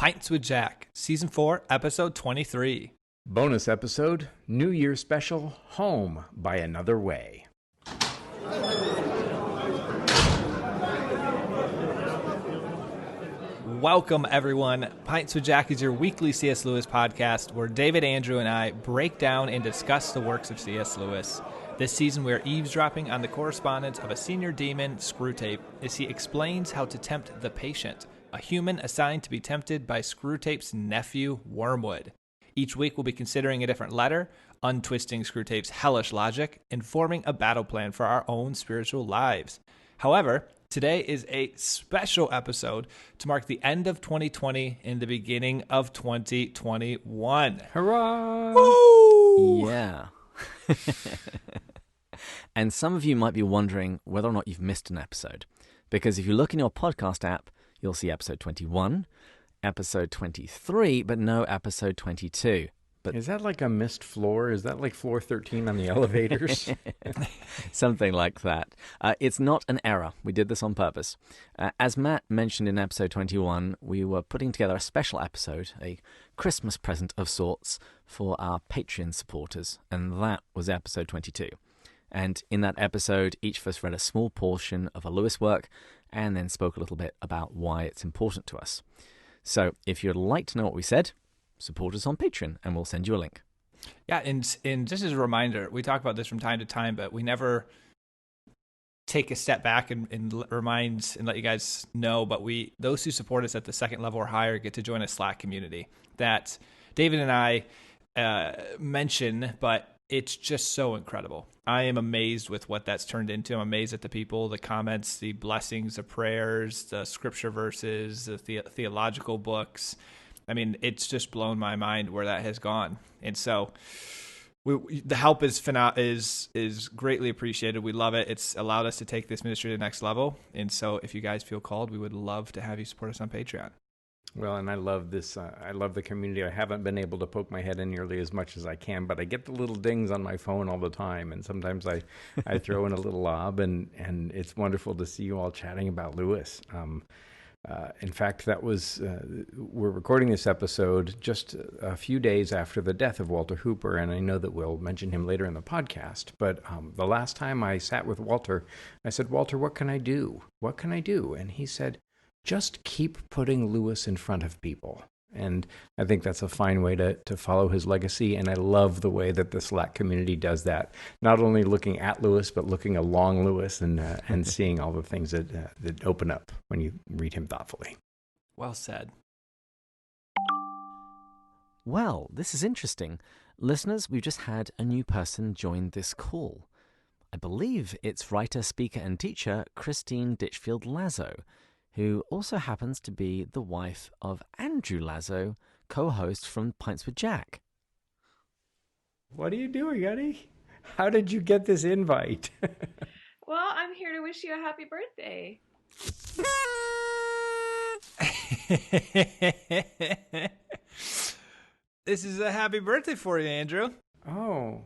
Pints with Jack, Season 4, Episode 23. Bonus episode, New Year special, Home by Another Way. Welcome, everyone. Pints with Jack is your weekly C.S. Lewis podcast where David, Andrew, and I break down and discuss the works of C.S. Lewis. This season, we are eavesdropping on the correspondence of a senior demon, Screwtape, as he explains how to tempt the patient, a human assigned to be tempted by Screwtape's nephew, Wormwood. Each week, we'll be considering a different letter, untwisting Screwtape's hellish logic, and forming a battle plan for our own spiritual lives. However, today is a special episode to mark the end of 2020 and the beginning of 2021. Hurrah! Woo! Yeah. And some of you might be wondering whether or not you've missed an episode. Because if you look in your podcast app, you'll see episode 21, episode 23, but no episode 22. But Is that like a missed floor? Is that like floor 13 on the elevators? something like that. It's not an error. We did this on purpose. As Matt mentioned in episode 21, we were putting together a special episode, a Christmas present of sorts for our Patreon supporters, and that was episode 22. And in that episode, each of us read a small portion of a Lewis work and then spoke a little bit about why it's important to us. So if you'd like to know what we said, support us on Patreon and we'll send you a link. Yeah, and just as a reminder, we talk about this from time to time, but we never take a step back and remind and let you guys know, but those who support us at the second level or higher get to join a Slack community that David and I mention, but it's just so incredible. I am amazed with what that's turned into. I'm amazed at the people, the comments, the blessings, the prayers, the scripture verses, the theological books. I mean, it's just blown my mind where that has gone. And so the help is greatly appreciated. We love it. It's allowed us to take this ministry to the next level. And so if you guys feel called, we would love to have you support us on Patreon. Well, and I love this. I love the community. I haven't been able to poke my head in nearly as much as I can, but I get the little dings on my phone all the time. And sometimes I throw in a little lob, and it's wonderful to see you all chatting about Lewis. In fact, we're recording this episode just a few days after the death of Walter Hooper, and I know that we'll mention him later in the podcast. But the last time I sat with Walter, I said, "Walter, what can I do? What can I do?" And he said, "Just keep putting Lewis in front of people." And I think that's a fine way to follow his legacy. And I love the way that the Slack community does that. Not only looking at Lewis, but looking along Lewis and seeing all the things that open up when you read him thoughtfully. Well said. Well, this is interesting. Listeners, we've just had a new person join this call. I believe it's writer, speaker, and teacher Christine Ditchfield Lazo, who also happens to be the wife of Andrew Lazo, co-host from Pints with Jack. What are you doing, Eddie? How did you get this invite? Well, I'm here to wish you a happy birthday. This is a happy birthday for you, Andrew. Oh.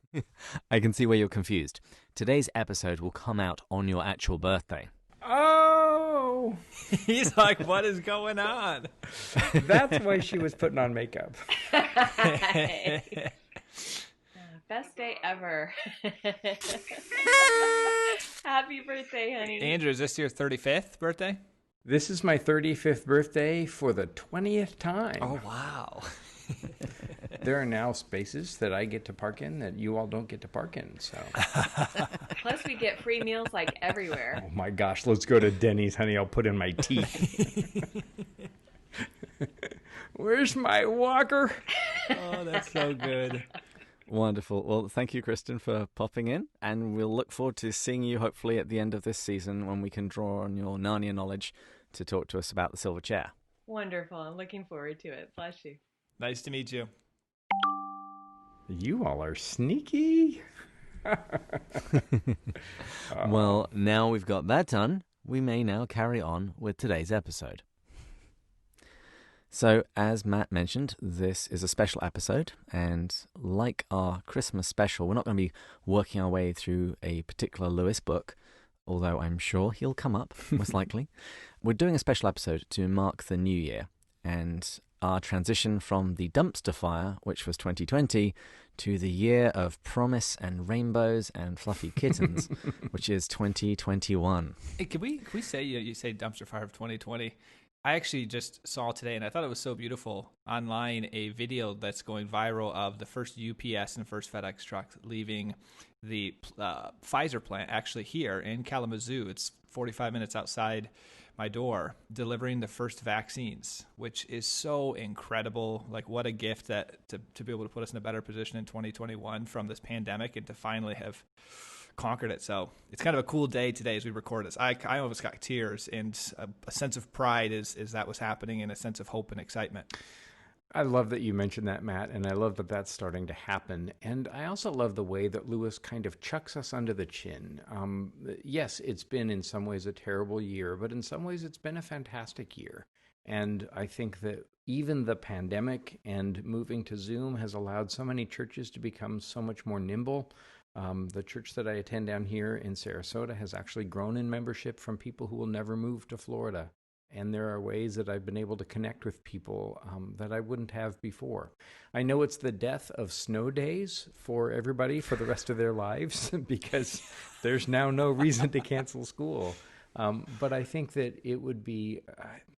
I can see where you're confused. Today's episode will come out on your actual birthday. Oh. He's like, what is going on? That's why she was putting on makeup. Best day ever. Happy birthday, honey. Andrew, is this your 35th birthday? This is my 35th birthday for the 20th time. Oh, wow. There are now spaces that I get to park in that you all don't get to park in. So, Plus, we get free meals like everywhere. oh my gosh, let's go to Denny's, honey. I'll put in my teeth. Where's my walker? Oh, that's so good. Wonderful. Well, thank you, Kristen, for popping in, and we'll look forward to seeing you hopefully at the end of this season when we can draw on your Narnia knowledge to talk to us about the silver chair. Wonderful. I'm looking forward to it. Bless you. Nice to meet you. You all are sneaky. Well, now we've got that done, we may now carry on with today's episode. So, as Matt mentioned, this is a special episode, and like our Christmas special, we're not going to be working our way through a particular Lewis book, although I'm sure he'll come up, most likely. We're doing a special episode to mark the new year, and our transition from the dumpster fire, which was 2020, to the year of promise and rainbows and fluffy kittens, which is 2021. Hey, can we say you say dumpster fire of 2020? I actually just saw today, and I thought it was so beautiful online, a video that's going viral of the first UPS and first FedEx truck leaving the Pfizer plant, actually here in Kalamazoo. It's 45 minutes outside my door, delivering the first vaccines, which is so incredible. Like, what a gift that to be able to put us in a better position in 2021 from this pandemic and to finally have conquered it. So it's kind of a cool day today as we record this. I almost got tears, and a sense of pride is that was happening, and a sense of hope and excitement. I love that you mentioned that, Matt, and I love that that's starting to happen. And I also love the way that Lewis kind of chucks us under the chin. Yes, it's been in some ways a terrible year, but in some ways it's been a fantastic year. And I think that even the pandemic and moving to Zoom has allowed so many churches to become so much more nimble. The church that I attend down here in Sarasota has actually grown in membership from people who will never move to Florida. And there are ways that I've been able to connect with people that I wouldn't have before. I know it's the death of snow days for everybody for the rest of their lives because there's now no reason to cancel school. But I think that it would be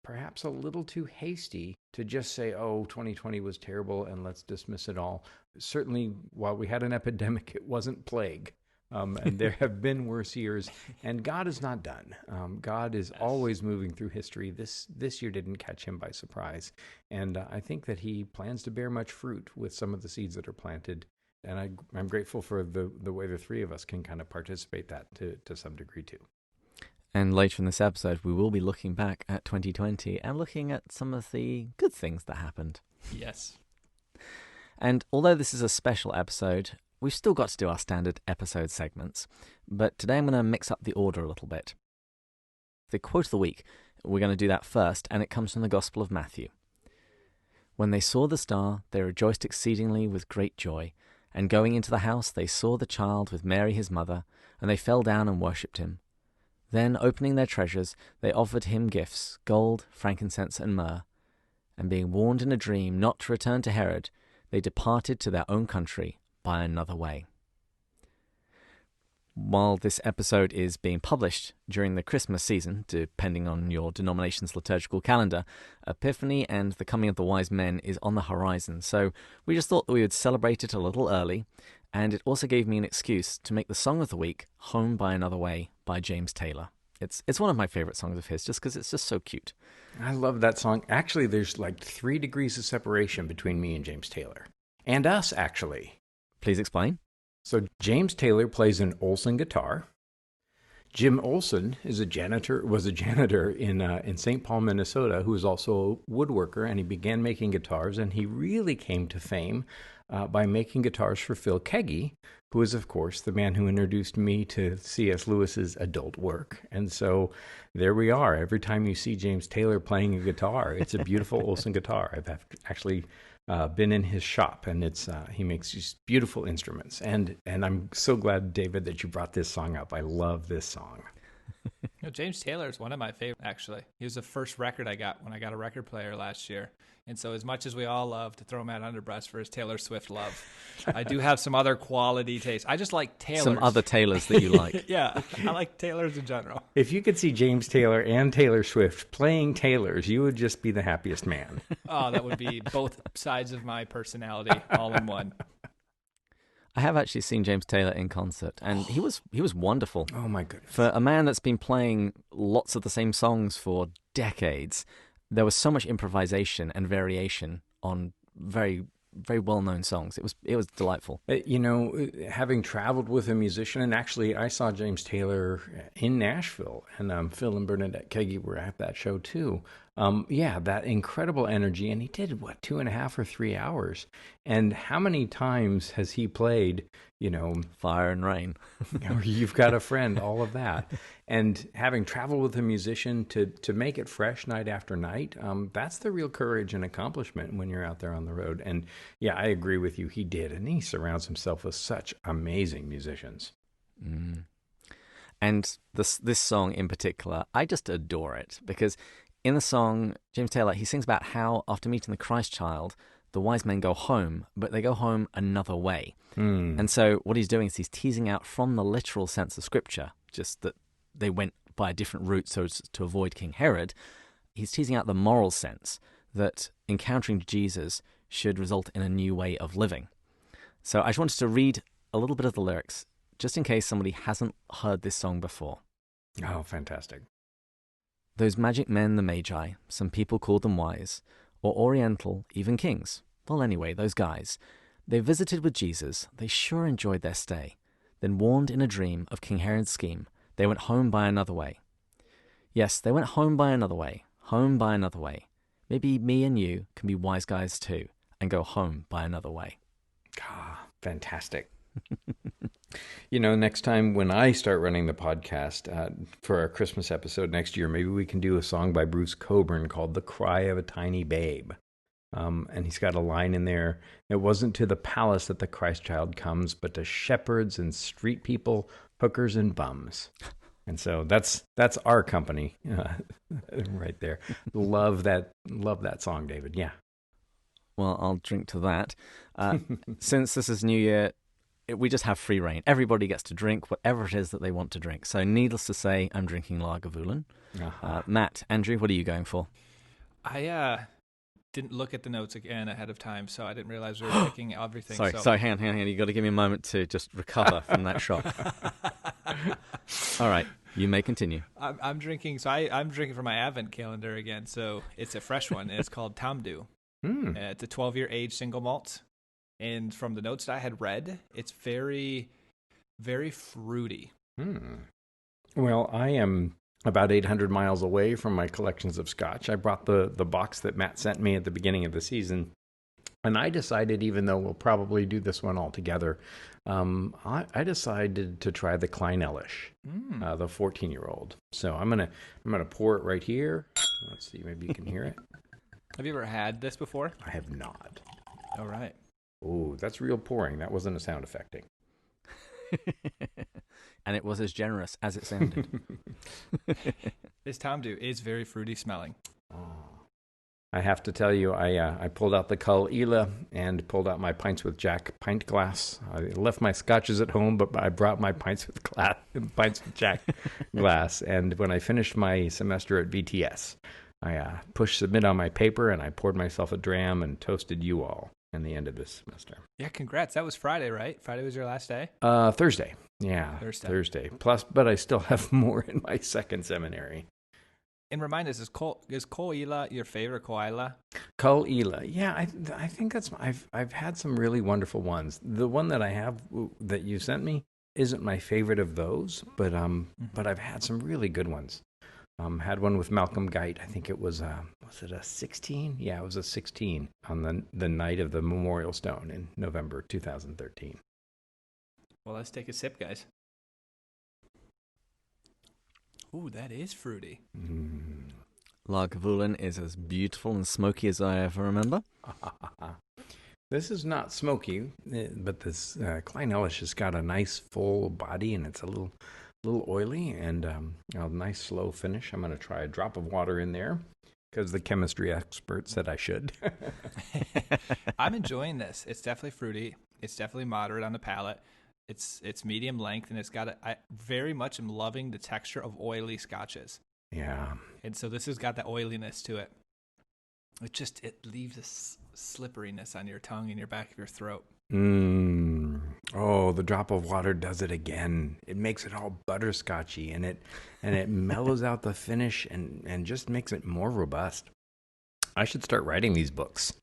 perhaps a little too hasty to just say, oh, 2020 was terrible and let's dismiss it all. Certainly, while we had an epidemic, it wasn't plague. And there have been worse years, and God is not done. God is always moving through history. This year didn't catch him by surprise. And I think that he plans to bear much fruit with some of the seeds that are planted. And I'm grateful for the way the three of us can kind of participate that to some degree too. And later in this episode, we will be looking back at 2020 and looking at some of the good things that happened. Yes. And although this is a special episode, we've still got to do our standard episode segments. But today I'm going to mix up the order a little bit. The quote of the week, we're going to do that first, and it comes from the Gospel of Matthew. When they saw the star, they rejoiced exceedingly with great joy. And going into the house, they saw the child with Mary his mother, and they fell down and worshipped him. Then, opening their treasures, they offered him gifts, gold, frankincense, and myrrh. And being warned in a dream not to return to Herod, they departed to their own country by another way. While this episode is being published during the Christmas season, depending on your denomination's liturgical calendar, Epiphany and the coming of the wise men is on the horizon. So we just thought that we would celebrate it a little early, and it also gave me an excuse to make the song of the week Home by Another Way by James Taylor. It's one of my favorite songs of his just because it's just so cute. I love that song. Actually, there's like 3 degrees of separation between me and James Taylor. And us, actually. Please explain. So James Taylor plays an Olson guitar. Jim Olson was a janitor in St. Paul, Minnesota, who was also a woodworker, and he began making guitars, and he really came to fame by making guitars for Phil Keaggy, who is, of course, the man who introduced me to C.S. Lewis's adult work. And so there we are. Every time you see James Taylor playing a guitar, it's a beautiful Olson guitar. I've actually been in his shop, and it's he makes these beautiful instruments. And I'm so glad, David, that you brought this song up. I love this song. James Taylor is one of my favorites, actually. He was the first record I got when I got a record player last year. And so as much as we all love to throw him out under bus for his Taylor Swift love, I do have some other quality taste. I just like Taylors. Some other Taylors that you like. Yeah, I like Taylors in general. If you could see James Taylor and Taylor Swift playing Taylors, you would just be the happiest man. Oh, that would be both sides of my personality all in one. I have actually seen James Taylor in concert, and he was wonderful. Oh, my goodness. For a man that's been playing lots of the same songs for decades, there was so much improvisation and variation on very, very well-known songs. It was delightful. Having traveled with a musician, and actually I saw James Taylor in Nashville, and Phil and Bernadette Keaggy were at that show too. That incredible energy, and he did 2.5 or 3 hours. And how many times has he played, Fire and Rain, or You've Got a Friend, all of that. And having traveled with a musician to make it fresh night after night, that's the real courage and accomplishment when you're out there on the road. And yeah, I agree with you. He did, and he surrounds himself with such amazing musicians. And this song in particular, I just adore it because In the song, James Taylor, he sings about how after meeting the Christ child, the wise men go home, but they go home another way. And so what he's doing is he's teasing out from the literal sense of Scripture, just that they went by a different route so as to avoid King Herod. He's teasing out the moral sense that encountering Jesus should result in a new way of living. So I just wanted to read a little bit of the lyrics, just in case somebody hasn't heard this song before. Oh, fantastic. Those magic men, the Magi, some people called them wise, or Oriental, even kings. Well, anyway, those guys. They visited with Jesus, they sure enjoyed their stay. Then warned in a dream of King Herod's scheme, they went home by another way. Yes, they went home by another way, home by another way. Maybe me and you can be wise guys too, and go home by another way. Ah, fantastic. Next time when I start running the podcast for our Christmas episode next year, maybe we can do a song by Bruce Cockburn called The Cry of a Tiny Babe. And he's got a line in there. It wasn't to the palace that the Christ child comes, but to shepherds and street people, hookers and bums. And so that's our company right there. Love that song, David. Yeah. Well, I'll drink to that. Since this is New Year, we just have free reign. Everybody gets to drink whatever it is that they want to drink. So needless to say, I'm drinking Lagavulin. Matt, Andrew, what are you going for? I didn't look at the notes again ahead of time, so I didn't realize we were picking everything. Sorry, hang on. You got to give me a moment to just recover from that shock. All right, you may continue. I'm drinking. So I'm drinking from my Advent calendar again. So it's a fresh one. It's called Tamdu. It's a 12-year age single malt, and from the notes that I had read, it's very, very fruity. Well, I am about 800 miles away from my collections of scotch. I brought the box that Matt sent me at the beginning of the season, and I decided, even though we'll probably do this one all together, I decided to try the Kleinelish, the 14-year-old. So I'm gonna pour it right here. Let's see, maybe you can hear it. Have you ever had this before? I have not. All right. Oh, that's real pouring. That wasn't a sound effecting. And it was as generous as it sounded. This Tamdu is very fruity smelling. I have to tell you, I pulled out the Cull Ela and pulled out my Pints with Jack pint glass. I left my scotches at home, but I brought my Pints with Jack glass. And when I finished my semester at BTS, I pushed submit on my paper, and I poured myself a dram and toasted you all in the end of this semester. Yeah, congrats. That was Friday, right? Friday was your last day? Thursday. Yeah, Thursday. Plus, but I still have more in my second seminary. And remind us, is Cull Ela your favorite Cull Ela? Cull Ela, yeah, I think that's. I've had some really wonderful ones. The one that I have that you sent me isn't my favorite of those, but I've had some really good ones. Had one with Malcolm Geit. I think it was it a 16? Yeah, it was a 16 on the night of the Memorial Stone in November 2013. Well, let's take a sip, guys. Ooh, that is fruity. Lagavulin is as beautiful and smoky as I ever remember. This is not smoky, but this Kleinelish has got a nice full body, and it's a little oily and a nice slow finish. I'm going to try a drop of water in there because the chemistry expert said I should. I'm enjoying this. It's definitely fruity. It's definitely moderate on the palate. It's medium length, and it's got I very much am loving the texture of oily scotches. Yeah. And so this has got that oiliness to it. It leaves this slipperiness on your tongue and your back of your throat. Oh, the drop of water does it again. It makes it all butterscotchy, and it mellows out the finish and just makes it more robust. I should start writing these books.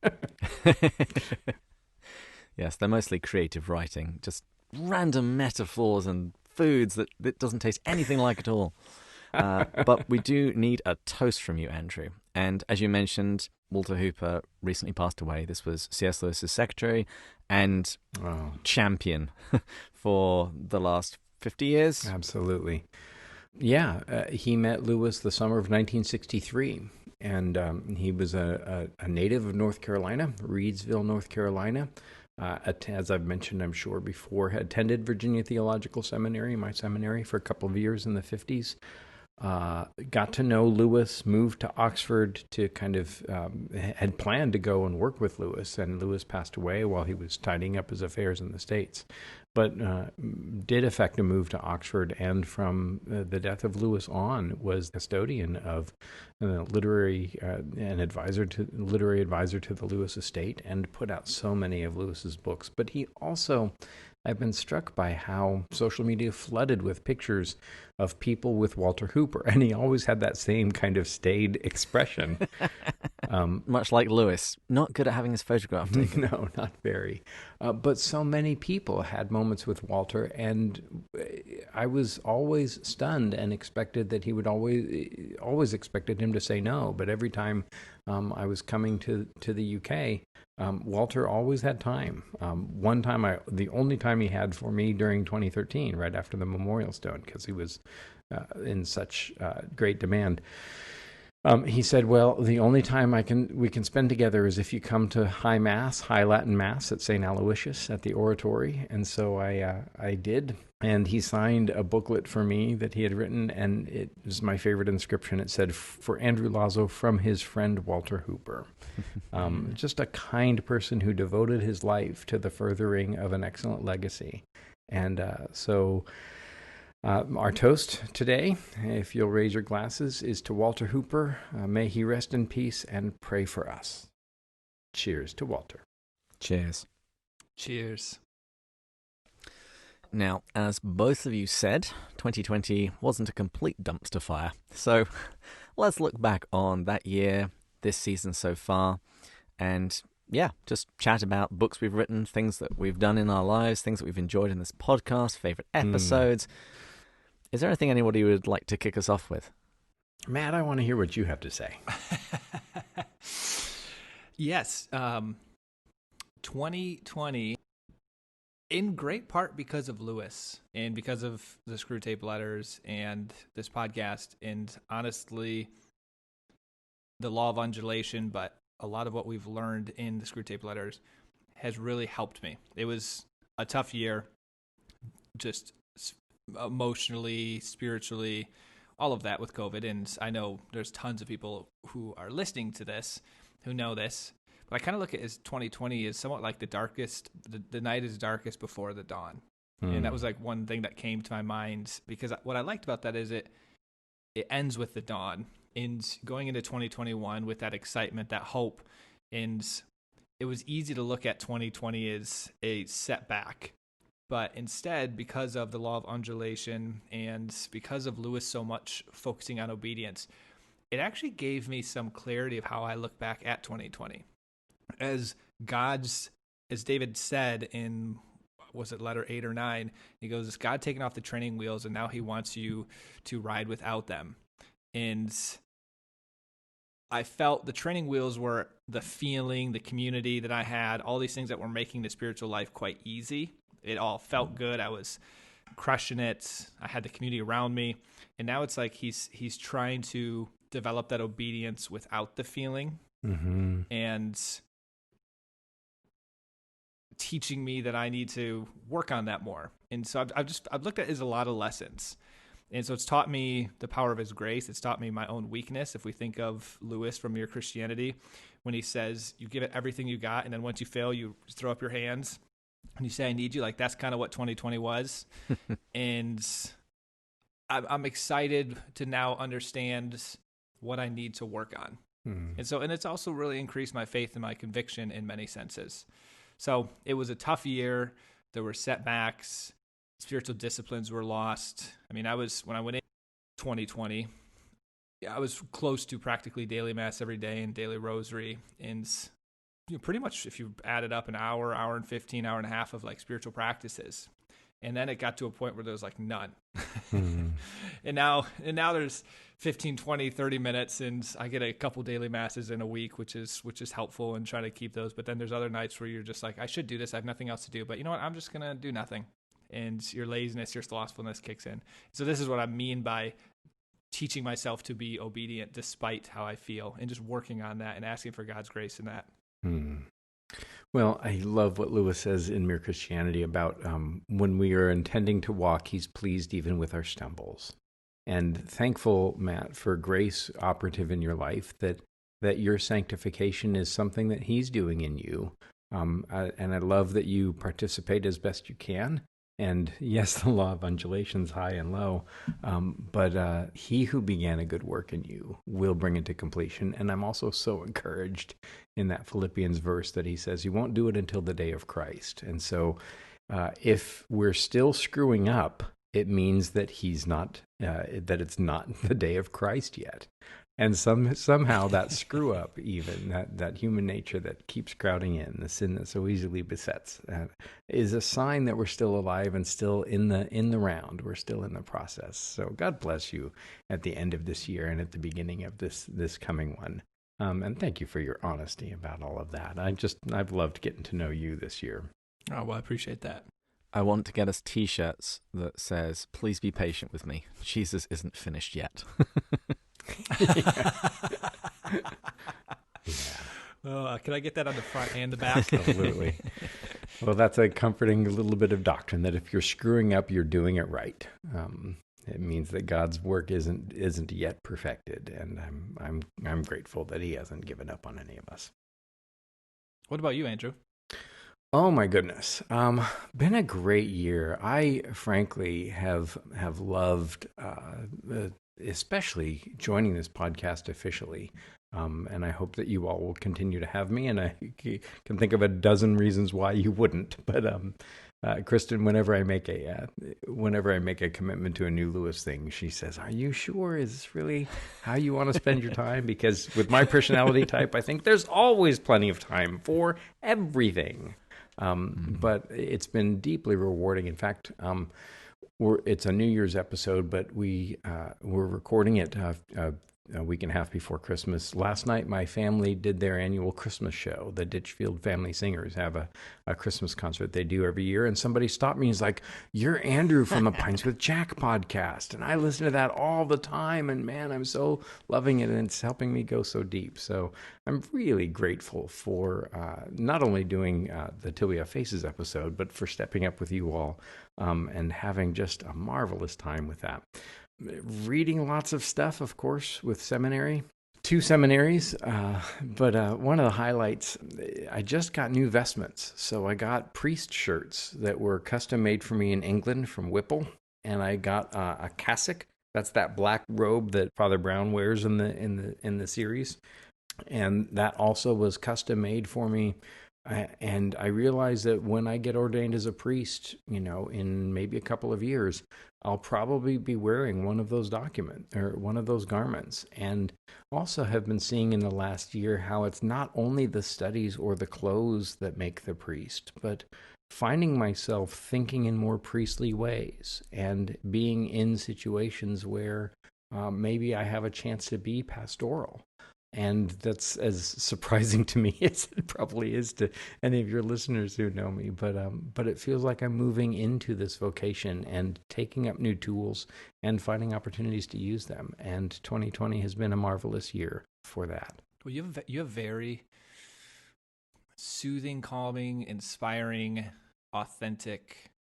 Yes, they're mostly creative writing, just random metaphors and foods that doesn't taste anything like at all. But we do need a toast from you, Andrew. And as you mentioned, Walter Hooper recently passed away. This was C.S. Lewis's secretary and champion for the last 50 years. Absolutely. Yeah, he met Lewis the summer of 1963, and he was a native of North Carolina, Reidsville, North Carolina. As I've mentioned, I'm sure before, attended Virginia Theological Seminary, my seminary, for a couple of years in the 50s. got to know Lewis, moved to Oxford to kind of had planned to go and work with Lewis, and Lewis passed away while he was tidying up his affairs in the States, but did effect a move to Oxford, and from the death of Lewis on was custodian of literary advisor to the Lewis estate, and put out so many of Lewis's books. But he also, I've been struck by how social media flooded with pictures of people with Walter Hooper, and he always had that same kind of staid expression. Much like Lewis, not good at having his photograph taken. No, not very. But so many people had moments with Walter, and I was always stunned and expected that he would always expected him to say no. But every time I was coming to the UK, Walter always had time. One time, the only time he had for me during 2013, right after the Memorial Stone, because he was in such great demand. He said, "Well, the only time we can spend together is if you come to High Latin Mass at St. Aloysius at the Oratory." And so I did, and he signed a booklet for me that he had written, and it was my favorite inscription. It said, "For Andrew Lazo, from his friend Walter Hooper." Just a kind person who devoted his life to the furthering of an excellent legacy. And so our toast today, if you'll raise your glasses, is to Walter Hooper. May he rest in peace, and pray for us. Cheers to Walter. Cheers. Cheers. Now, as both of you said, 2020 wasn't a complete dumpster fire. So let's look back on that year, this season so far, and just chat about books we've written, things that we've done in our lives, things that we've enjoyed in this podcast, favorite episodes. Is there anything anybody would like to kick us off with? Matt, I want to hear what you have to say. Yes. 2020, in great part because of Lewis and because of the Screw Tape Letters and this podcast, and honestly, the law of undulation, but a lot of what we've learned in the Screw Tape Letters has really helped me. It was a tough year, just emotionally, spiritually, all of that with COVID. And I know there's tons of people who are listening to this who know this, but I kind of look at it as 2020 is somewhat like the darkest, the night is darkest before the dawn. And that was like one thing that came to my mind, because what I liked about that is it ends with the dawn, and going into 2021 with that excitement, that hope. And it was easy to look at 2020 as a setback. But instead, because of the law of undulation and because of Lewis so much focusing on obedience, it actually gave me some clarity of how I look back at 2020. As David said in, was it letter 8 or 9, he goes, "It's God taking off the training wheels, and now he wants you to ride without them." And I felt the training wheels were the feeling, the community that I had, all these things that were making the spiritual life quite easy. It all felt good. I was crushing it. I had the community around me. And now it's like he's trying to develop that obedience without the feeling, and teaching me that I need to work on that more. And so I've looked at it as a lot of lessons. And so it's taught me the power of his grace. It's taught me my own weakness. If we think of Lewis from Mere Christianity, when he says you give it everything you got, and then once you fail, you throw up your hands and you say, "I need you," like that's kind of what 2020 was. And I'm excited to now understand what I need to work on. And it's also really increased my faith and my conviction in many senses. So it was a tough year. There were setbacks. Spiritual disciplines were lost. I mean, when I went in 2020, I was close to practically daily mass every day and daily rosary. And pretty much, if you added up an hour and 15, hour and a half of like spiritual practices. And then it got to a point where there was like none. And now there's 15, 20, 30 minutes, and I get a couple daily masses in a week, which is helpful, and trying to keep those. But then there's other nights where you're just like, I should do this. I have nothing else to do. But you know what? I'm just going to do nothing. And your laziness, your slothfulness kicks in. So this is what I mean by teaching myself to be obedient despite how I feel, and just working on that and asking for God's grace in that. Well, I love what Lewis says in Mere Christianity about when we are intending to walk, he's pleased even with our stumbles. and thankful, Matt, for grace operative in your life, that your sanctification is something that he's doing in you. And I love that you participate as best you can. And yes, the law of undulations, high and low, but he who began a good work in you will bring it to completion. And I'm also so encouraged in that Philippians verse that he says, you won't do it until the day of Christ. And so if we're still screwing up, it means that he's not, that it's not the day of Christ yet. And somehow that screw up, even that human nature that keeps crowding in, the sin that so easily besets, is a sign that we're still alive and still in the round. We're still in the process. So God bless you at the end of this year and at the beginning of this coming one. And thank you for your honesty about all of that. I've loved getting to know you this year. Oh, well, I appreciate that. I want to get us T-shirts that says, "Please be patient with me. Jesus isn't finished yet." Yeah. Oh, can I get that on the front and the back? Absolutely. Well, that's a comforting little bit of doctrine that if you're screwing up, you're doing it right. It means that God's work isn't yet perfected, and I'm grateful that He hasn't given up on any of us. What about you, Andrew? Oh my goodness, been a great year. I frankly have loved, especially joining this podcast officially. And I hope that you all will continue to have me. And I can think of a dozen reasons why you wouldn't. But Kristen, whenever I make a commitment to a new Lewis thing, she says, "Are you sure? Is this really how you want to spend your time?" Because with my personality type, I think there's always plenty of time for everything. But it's been deeply rewarding. In fact, it's a New Year's episode, but we're recording it a week and a half before Christmas. Last night, my family did their annual Christmas show. The Ditchfield Family Singers have a Christmas concert they do every year. And somebody stopped me and was like, "You're Andrew from the Pints with Jack podcast." And I listen to that all the time. And man, I'm so loving it. And it's helping me go so deep. So I'm really grateful for not only doing the Till We Have Faces episode, but for stepping up with you all and having just a marvelous time with that. Reading lots of stuff, of course, with seminary. 2 seminaries, but one of the highlights, I just got new vestments. So I got priest shirts that were custom made for me in England from Whipple, and I got a cassock. That's that black robe that Father Brown wears in the series, and that also was custom made for me. And I realized that when I get ordained as a priest, in maybe a couple of years, I'll probably be wearing one of those garments. And also have been seeing in the last year how it's not only the studies or the clothes that make the priest, but finding myself thinking in more priestly ways and being in situations where maybe I have a chance to be pastoral. And that's as surprising to me as it probably is to any of your listeners who know me. But it feels like I'm moving into this vocation and taking up new tools and finding opportunities to use them. And 2020 has been a marvelous year for that. Well, you have very soothing, calming, inspiring, authentic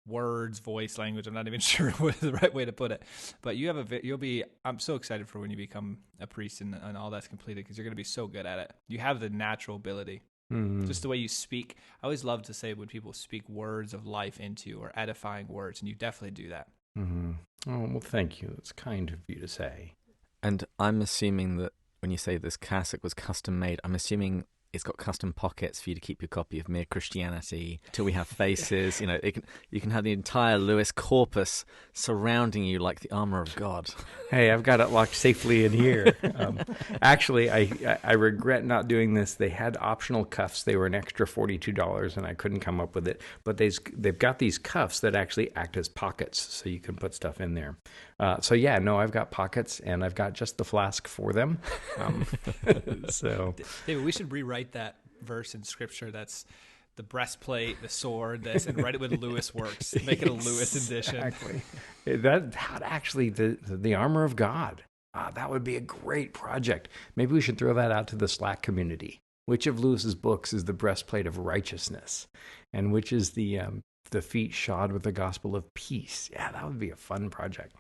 words, voice, language. I'm not even sure what is the right way to put it, but I'm so excited for when you become a priest and all that's completed, because you're going to be so good at it. You have the natural ability, just the way you speak. I always love to say when people speak words of life into you, or edifying words, and you definitely do that. Mm-hmm. Oh, well, thank you. It's kind of you to say. And I'm assuming that when you say this cassock was custom made, I'm assuming it's got custom pockets for you to keep your copy of Mere Christianity, Till We Have Faces. You can have the entire Lewis corpus surrounding you like the armor of God. Hey, I've got it locked safely in here. Actually, I regret not doing this. They had optional cuffs. They were an extra $42, and I couldn't come up with it. But they've got these cuffs that actually act as pockets, so you can put stuff in there. I've got pockets, and I've got just the flask for them. So, David, we should rewrite that verse in Scripture. That's the breastplate, the sword, this, and write it with Lewis works. Make it a Lewis edition. Exactly. That actually the armor of God. That would be a great project. Maybe we should throw that out to the Slack community. Which of Lewis's books is the breastplate of righteousness, and which is the the feet shod with the gospel of peace. Yeah, that would be a fun project.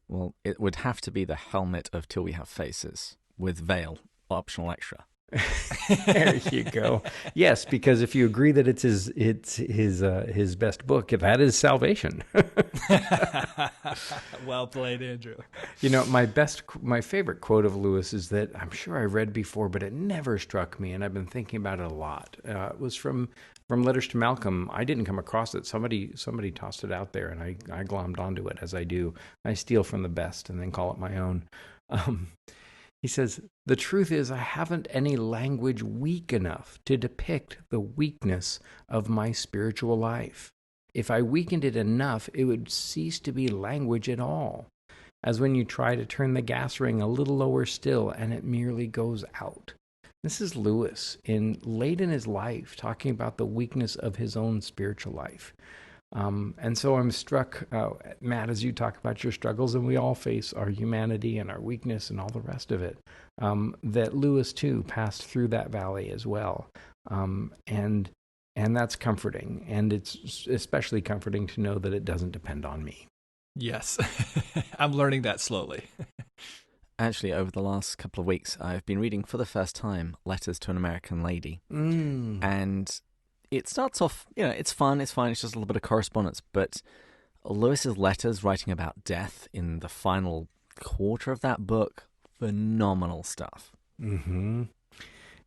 Well, it would have to be the helmet of Till We Have Faces with veil, optional extra. There you go. Yes, because if you agree that it's his best book, that is salvation. Well played, Andrew. You know, my favorite quote of Lewis is that I'm sure I read before, but it never struck me, and I've been thinking about it a lot. It was from Letters to Malcolm. I didn't come across it. Somebody tossed it out there, and I glommed onto it, as I do. I steal from the best and then call it my own. He says, "The truth is, I haven't any language weak enough to depict the weakness of my spiritual life. If I weakened it enough, it would cease to be language at all, as when you try to turn the gas ring a little lower still and it merely goes out." This is Lewis late in his life talking about the weakness of his own spiritual life. And so I'm struck, Matt, as you talk about your struggles, and we all face our humanity and our weakness and all the rest of it, that Lewis too passed through that valley as well. And that's comforting. And it's especially comforting to know that it doesn't depend on me. Yes. I'm learning that slowly. Actually, over the last couple of weeks, I've been reading for the first time Letters to an American Lady. And it starts off, it's fun, it's just a little bit of correspondence, but Lewis's letters writing about death in the final quarter of that book, phenomenal stuff. Mm-hmm.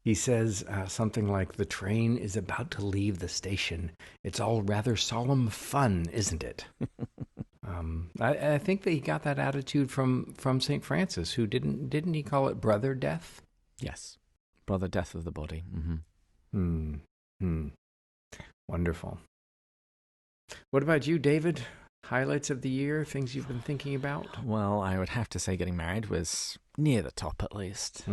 He says something like, "The train is about to leave the station. It's all rather solemn fun, isn't it?" I think that he got that attitude from St. Francis, who didn't he call it brother death? Yes, brother death of the body. Wonderful. What about you, David? Highlights of the year, things you've been thinking about? Well, I would have to say getting married was near the top, at least.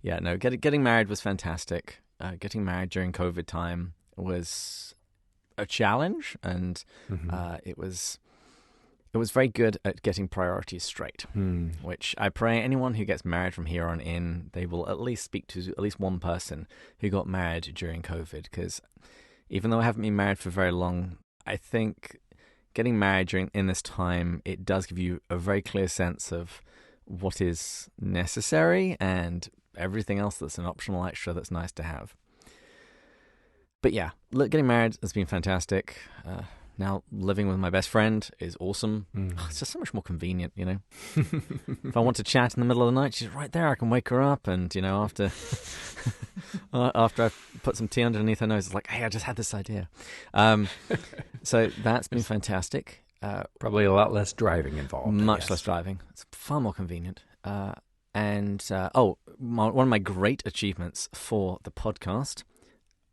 Getting married was fantastic. Getting married during COVID time was a challenge, and it was very good at getting priorities straight, which I pray anyone who gets married from here on in, they will at least speak to at least one person who got married during COVID, because even though I haven't been married for very long, I think getting married in this time, it does give you a very clear sense of what is necessary and everything else that's an optional extra that's nice to have. But yeah, getting married has been fantastic. Now living with my best friend is awesome. It's just so much more convenient, If I want to chat in the middle of the night, she's right there. I can wake her up, and after I've put some tea underneath her nose, it's like, hey, I just had this idea. So that's been fantastic. Probably a lot less driving involved. Much less driving. It's far more convenient. One of my great achievements for the podcast,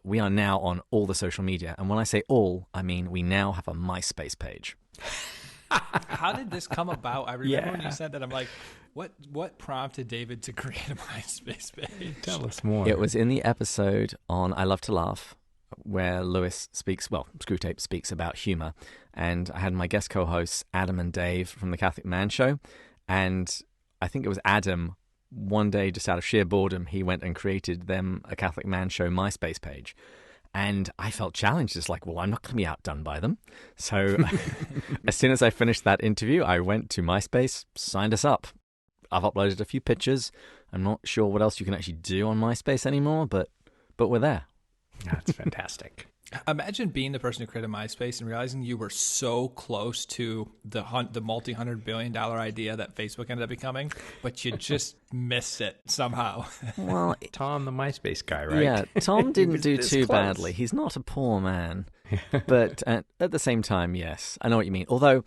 we are now on all the social media. And when I say all, I mean we now have a MySpace page. How did this come about? I remember when you said that, I'm like, what prompted David to create a MySpace page? Tell us more. It was in the episode on I Love to Laugh, where Lewis Screwtape speaks about humor. And I had my guest co-hosts, Adam and Dave from the Catholic Man Show. And I think it was Adam, one day, just out of sheer boredom, he went and created them a Catholic Man Show MySpace page. And I felt challenged. It's like, well, I'm not going to be outdone by them. So as soon as I finished that interview, I went to MySpace, signed us up. I've uploaded a few pictures. I'm not sure what else you can actually do on MySpace anymore, but we're there. That's fantastic. Imagine being the person who created MySpace and realizing you were so close to the multi-$100 billion idea that Facebook ended up becoming, but you just missed it somehow. Well, Tom, the MySpace guy, right? Yeah, Tom didn't do too close. badly. He's not a poor man. But at the same time, yes, I know what you mean. Although,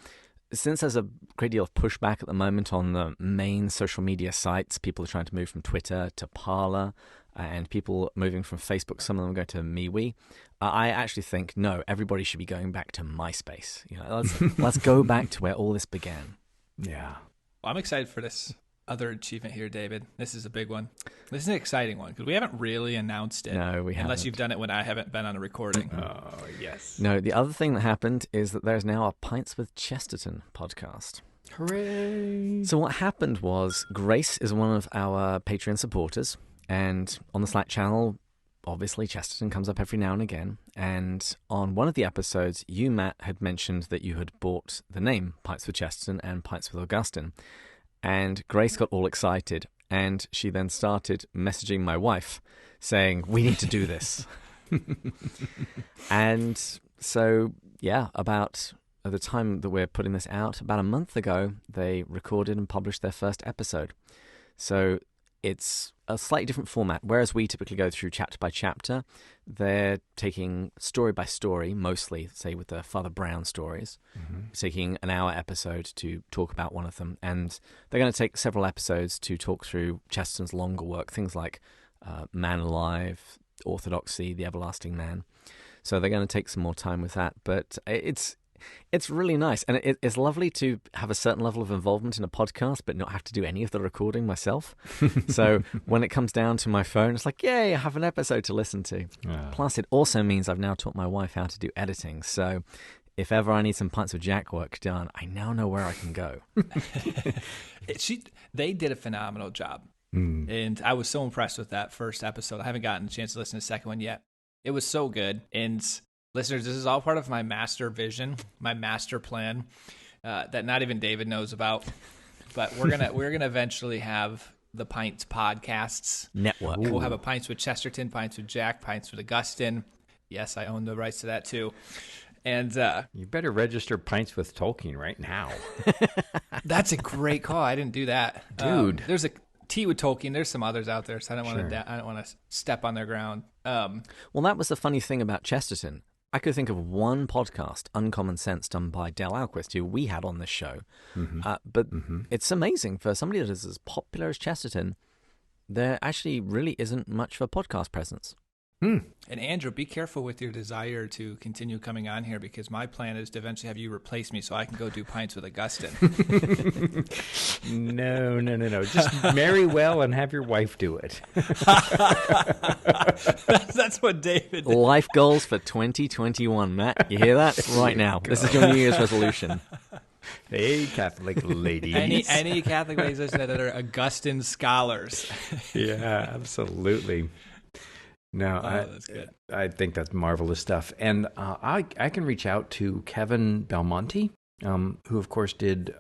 since there's a great deal of pushback at the moment on the main social media sites, people are trying to move from Twitter to Parler, and people moving from Facebook, some of them go to MeWe. I actually think, no, everybody should be going back to MySpace. Let's go back to where all this began. Yeah. Well, I'm excited for this other achievement here, David. This is a big one. This is an exciting one because we haven't really announced it. No, we haven't. Unless you've done it when I haven't been on a recording. Oh, yes. No, the other thing that happened is that there's now a Pints with Chesterton podcast. Hooray! So what happened was Grace is one of our Patreon supporters, and on the Slack channel, obviously Chesterton comes up every now and again. And on one of the episodes, you, Matt, had mentioned that you had bought the name Pints with Chesterton and Pints with Augustine. And Grace got all excited, and she then started messaging my wife saying, we need to do this. And so, yeah, about at the time that we're putting this out, about a month ago, they recorded and published their first episode. So it's a slightly different format. Whereas we typically go through chapter by chapter, they're taking story by story, mostly, say, with the Father Brown stories, taking an hour episode to talk about one of them. And they're going to take several episodes to talk through Chesterton's longer work, things like Man Alive, Orthodoxy, The Everlasting Man. So they're going to take some more time with that. But it's really nice. And it's lovely to have a certain level of involvement in a podcast, but not have to do any of the recording myself. So when it comes down to my phone, it's like, yay, I have an episode to listen to. Plus, it also means I've now taught my wife how to do editing. So if ever I need some Pints with Jack work done, I now know where I can go. They did a phenomenal job. And I was so impressed with that first episode. I haven't gotten a chance to listen to the second one yet. It was so good. And listeners, this is all part of my master vision, my master plan that not even David knows about. But we're gonna eventually have the Pints podcasts Network. We'll have a Pints with Chesterton, Pints with Jack, Pints with Augustine. Yes, I own the rights to that too. And you better register Pints with Tolkien right now. That's a great call. I didn't do that, dude. There's a Tea with Tolkien. There's some others out there, so I don't want to step on their ground. Well, that was the funny thing about Chesterton. I could think of one podcast, Uncommon Sense, done by Del Alquist, who we had on this show. But it's amazing for somebody that is as popular as Chesterton. There actually really isn't much of a podcast presence. And Andrew, be careful with your desire to continue coming on here, because my plan is to eventually have you replace me so I can go do Pints with Augustine. No. Just marry well and have your wife do it. That's what David did. Life goals for 2021, Matt. You hear that? Right now. This is your New Year's resolution. Hey, Catholic ladies. Any Catholic ladies listening that are Augustine scholars. Yeah, absolutely. No, that's good. I think that's marvelous stuff. And I can reach out to Kevin Belmonte, who, of course, did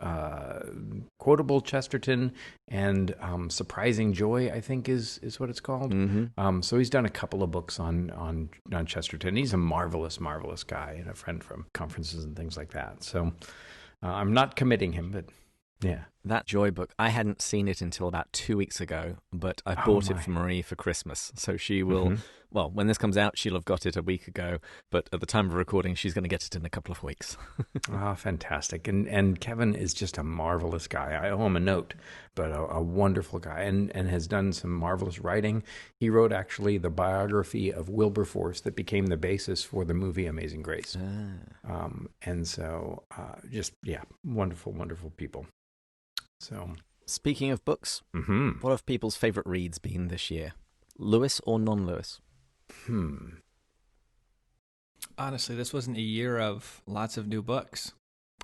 Quotable Chesterton and Surprising Joy, I think is what it's called. So he's done a couple of books on Chesterton. He's a marvelous, marvelous guy and a friend from conferences and things like that. So I'm not committing him, but yeah. That Joy book, I hadn't seen it until about 2 weeks ago, but I bought it for Marie for Christmas. So she will, well, when this comes out, she'll have got it a week ago, but at the time of recording, she's going to get it in a couple of weeks. Fantastic. And Kevin is just a marvelous guy. I owe him a note, but a wonderful guy, and has done some marvelous writing. He wrote, actually, the biography of Wilberforce that became the basis for the movie Amazing Grace. And so, wonderful, wonderful people. So, speaking of books, what have people's favorite reads been this year? Lewis or non-Lewis? Honestly, this wasn't a year of lots of new books.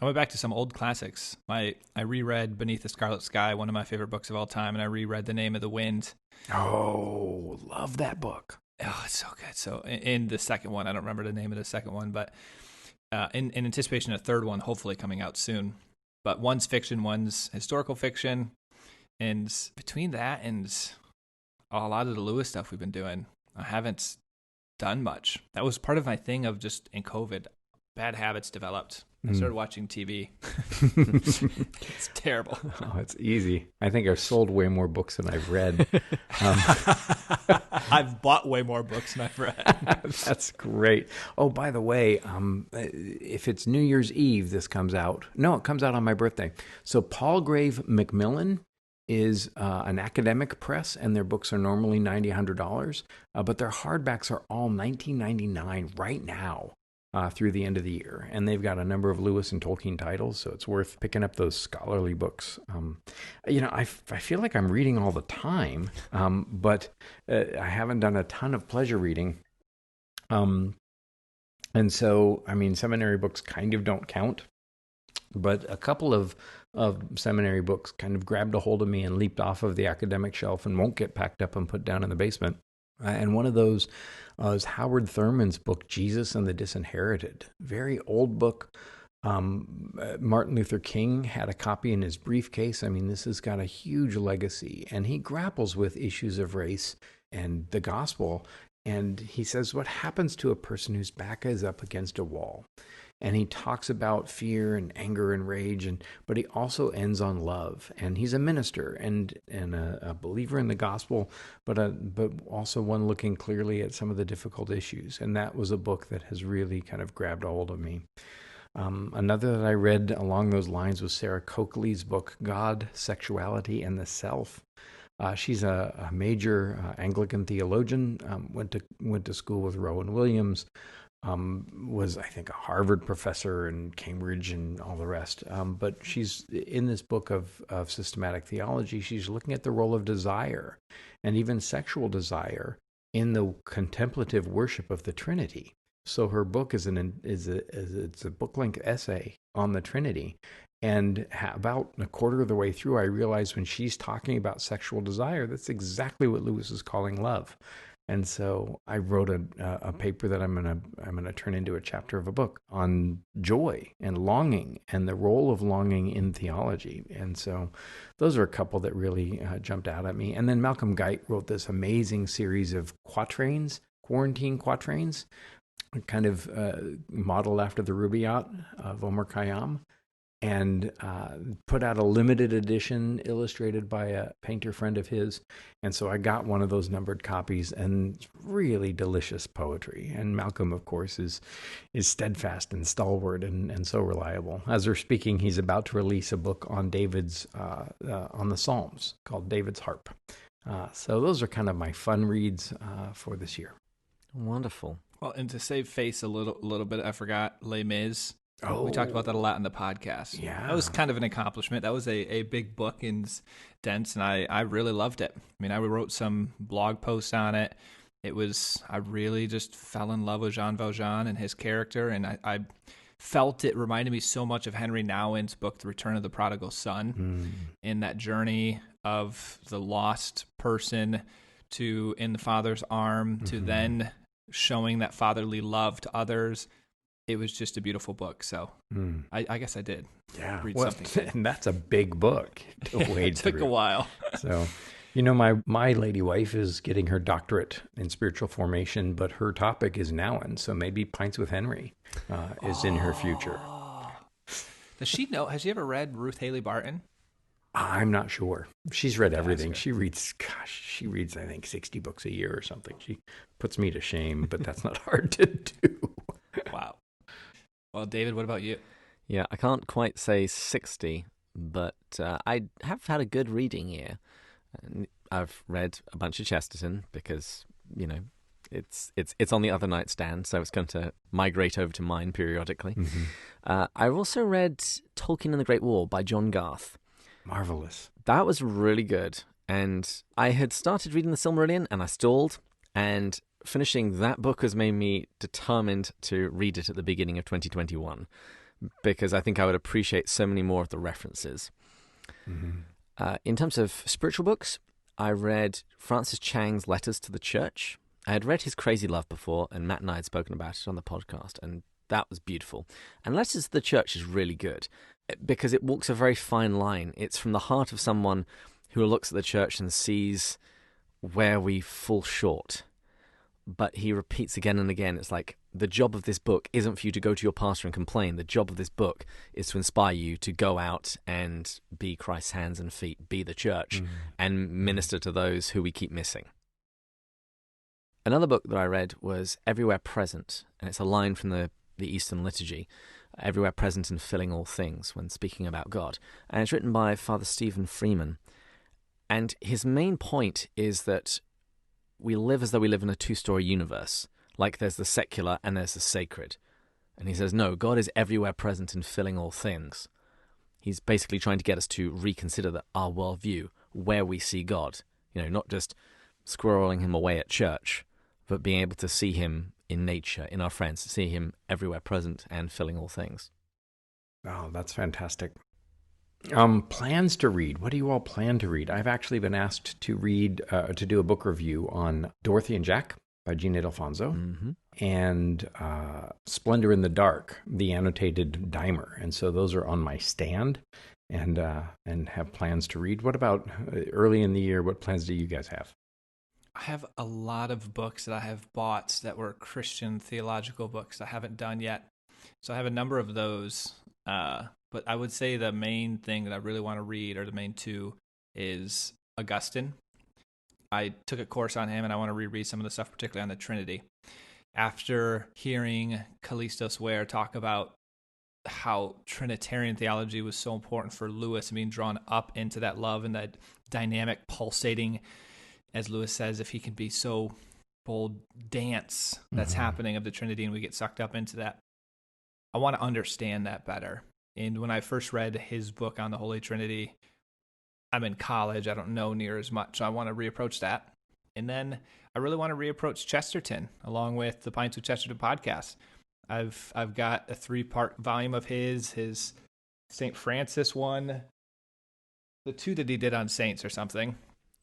I went back to some old classics. I reread Beneath the Scarlet Sky, one of my favorite books of all time, and I reread The Name of the Wind. Oh, love that book. Oh, it's so good. So in the second one, I don't remember the name of the second one, but in anticipation of the third one, hopefully coming out soon. But one's fiction, one's historical fiction. And between that and a lot of the Lewis stuff we've been doing, I haven't done much. That was part of my thing of just in COVID, bad habits developed. I started watching TV. It's terrible. Oh, it's easy. I think I've sold way more books than I've read. I've bought way more books than I've read. That's great. Oh, by the way, if it's New Year's Eve, this comes out. No, it comes out on my birthday. So Palgrave Macmillan is an academic press, and their books are normally $90, $100, but their hardbacks are all $19.99 right now. Through the end of the year. And they've got a number of Lewis and Tolkien titles, so it's worth picking up those scholarly books. I feel like I'm reading all the time, but I haven't done a ton of pleasure reading. And so, seminary books kind of don't count, but a couple of seminary books kind of grabbed a hold of me and leaped off of the academic shelf and won't get packed up and put down in the basement. And one of those is Howard Thurman's book, Jesus and the Disinherited. Very old book. Martin Luther King had a copy in his briefcase. I mean, this has got a huge legacy, and he grapples with issues of race and the gospel. And he says, what happens to a person whose back is up against a wall? And he talks about fear and anger and rage, but he also ends on love. And he's a minister and a believer in the gospel, but also one looking clearly at some of the difficult issues. And that was a book that has really kind of grabbed a hold of me. Another that I read along those lines was Sarah Coakley's book, God, Sexuality, and the Self. She's a major Anglican theologian, went to school with Rowan Williams, was, I think, a Harvard professor and Cambridge and all the rest. But she's in this book of systematic theology, she's looking at the role of desire and even sexual desire in the contemplative worship of the Trinity. So her book is a book-length essay on the Trinity. And about a quarter of the way through, I realized when she's talking about sexual desire, that's exactly what Lewis is calling love. And so I wrote a paper that I'm gonna turn into a chapter of a book on joy and longing and the role of longing in theology. And so those are a couple that really jumped out at me. And then Malcolm Guite wrote this amazing series of quatrains, quarantine quatrains, kind of modeled after the Rubaiyat of Omar Khayyam, and put out a limited edition illustrated by a painter friend of his. And so I got one of those numbered copies, and really delicious poetry. And Malcolm, of course, is steadfast and stalwart and so reliable. As we're speaking, he's about to release a book on David's, on the Psalms called David's Harp. So those are kind of my fun reads for this year. Wonderful. Well, and to save face a little bit, I forgot Les Mis. Oh, we talked about that a lot in the podcast. Yeah. That was kind of an accomplishment. That was a big book and dense, and I really loved it. I mean, I wrote some blog posts on it. I really just fell in love with Jean Valjean and his character, and I felt it reminded me so much of Henry Nouwen's book, The Return of the Prodigal Son, in that journey of the lost person to in the father's arm, to then showing that fatherly love to others. It was just a beautiful book. So I guess I did read something. And that's a big book to wade through. It took a while. So, my lady wife is getting her doctorate in spiritual formation, but her topic is Nouwen. So maybe Pints with Henry is in her future. Does she know? Has she ever read Ruth Haley Barton? I'm not sure. She's read everything. She reads, I think 60 books a year or something. She puts me to shame, but that's not hard to do. Wow. Well, David, what about you? Yeah, I can't quite say 60, but I have had a good reading year. I've read a bunch of Chesterton because, it's on the other nightstand, so it's going to migrate over to mine periodically. I've also read Tolkien and the Great War by John Garth. Marvelous. That was really good. And I had started reading The Silmarillion, and I stalled, and finishing that book has made me determined to read it at the beginning of 2021 because I think I would appreciate so many more of the references. In terms of spiritual books, I read Francis Chang's Letters to the Church. I had read his Crazy Love before, and Matt and I had spoken about it on the podcast, and that was beautiful. And Letters to the Church is really good because it walks a very fine line. It's from the heart of someone who looks at the church and sees where we fall short. But he repeats again and again, it's like, the job of this book isn't for you to go to your pastor and complain. The job of this book is to inspire you to go out and be Christ's hands and feet, be the church, and minister to those who we keep missing. Another book that I read was Everywhere Present, and it's a line from the Eastern liturgy, everywhere present and filling all things, when speaking about God. And it's written by Father Stephen Freeman. And his main point is that we live as though we live in a two-story universe. Like there's the secular and there's the sacred. And he says, no, God is everywhere present and filling all things. He's basically trying to get us to reconsider our worldview, where we see God. Not just squirreling him away at church, but being able to see him in nature, in our friends, see him everywhere present and filling all things. Oh, that's fantastic. Plans to read. What do you all plan to read? I've actually been asked to to do a book review on Dorothy and Jack by Gina D'Alfonso, and Splendor in the Dark, the annotated Dimer. And so those are on my stand, and have plans to read. What about early in the year? What plans do you guys have? I have a lot of books that I have bought that were Christian theological books I haven't done yet. So I have a number of those. But I would say the main thing that I really want to read, or the main two, is Augustine. I took a course on him, and I want to reread some of the stuff, particularly on the Trinity. After hearing Callistos Ware talk about how Trinitarian theology was so important for Lewis and being drawn up into that love and that dynamic pulsating, as Lewis says, if he can be so bold, dance that's happening of the Trinity, and we get sucked up into that. I want to understand that better. And when I first read his book on the Holy Trinity, I'm in college. I don't know near as much. So I want to reapproach that. And then I really want to reapproach Chesterton, along with the Pints with Chesterton podcast. I've got a 3-part volume of his St. Francis one, the 2 that he did on saints or something.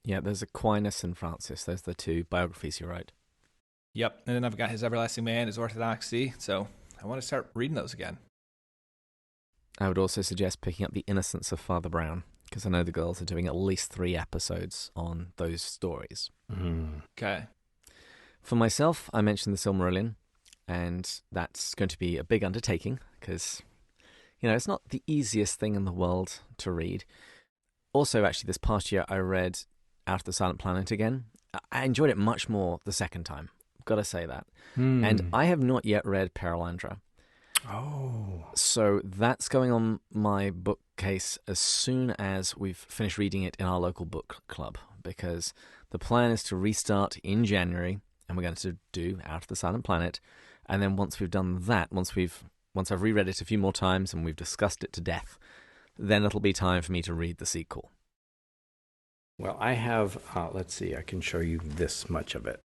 Yeah, there's Aquinas and Francis. Those are the 2 biographies you wrote. Yep. And then I've got his Everlasting Man, his Orthodoxy. So I want to start reading those again. I would also suggest picking up The Innocence of Father Brown, because I know the girls are doing at least 3 episodes on those stories. Okay. For myself, I mentioned the Silmarillion, and that's going to be a big undertaking, because, it's not the easiest thing in the world to read. Also, actually, this past year, I read Out of the Silent Planet again. I enjoyed it much more the second time. Got to say that. And I have not yet read Perelandra. Oh. So that's going on my bookcase as soon as we've finished reading it in our local book club, because the plan is to restart in January, and we're going to do Out of the Silent Planet. And then once we've done that, once I've reread it a few more times and we've discussed it to death, then it'll be time for me to read the sequel. Well, I have, let's see, I can show you this much of it.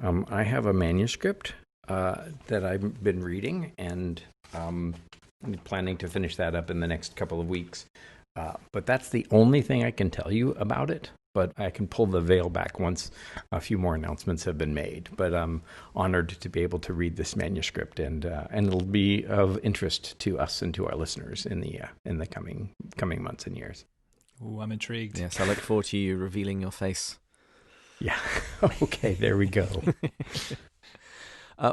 I have a manuscript that I've been reading, and I'm planning to finish that up in the next couple of weeks. But that's the only thing I can tell you about it. But I can pull the veil back once a few more announcements have been made. But I'm honored to be able to read this manuscript, and it'll be of interest to us and to our listeners in the coming months and years. Ooh, I'm intrigued. Yes, I look forward to you revealing your face. Yeah. Okay, there we go.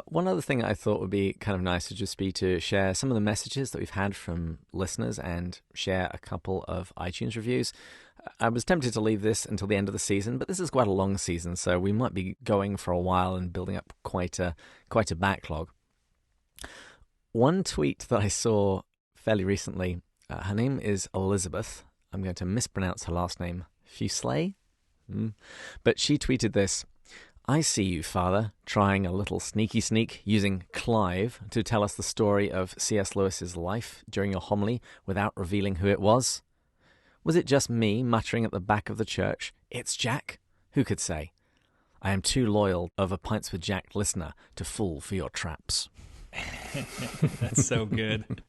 One other thing I thought would be kind of nice would just be to share some of the messages that we've had from listeners and share a couple of iTunes reviews. I was tempted to leave this until the end of the season, but this is quite a long season, so we might be going for a while and building up quite a backlog. One tweet that I saw fairly recently, her name is Elizabeth. I'm going to mispronounce her last name, Fusley. But she tweeted this: I see you, Father, trying a little sneaky sneak using Clive to tell us the story of C.S. Lewis's life during your homily without revealing who it was. Was it just me muttering at the back of the church, "It's Jack"? Who could say? I am too loyal of a Pints with Jack listener to fall for your traps. That's so good.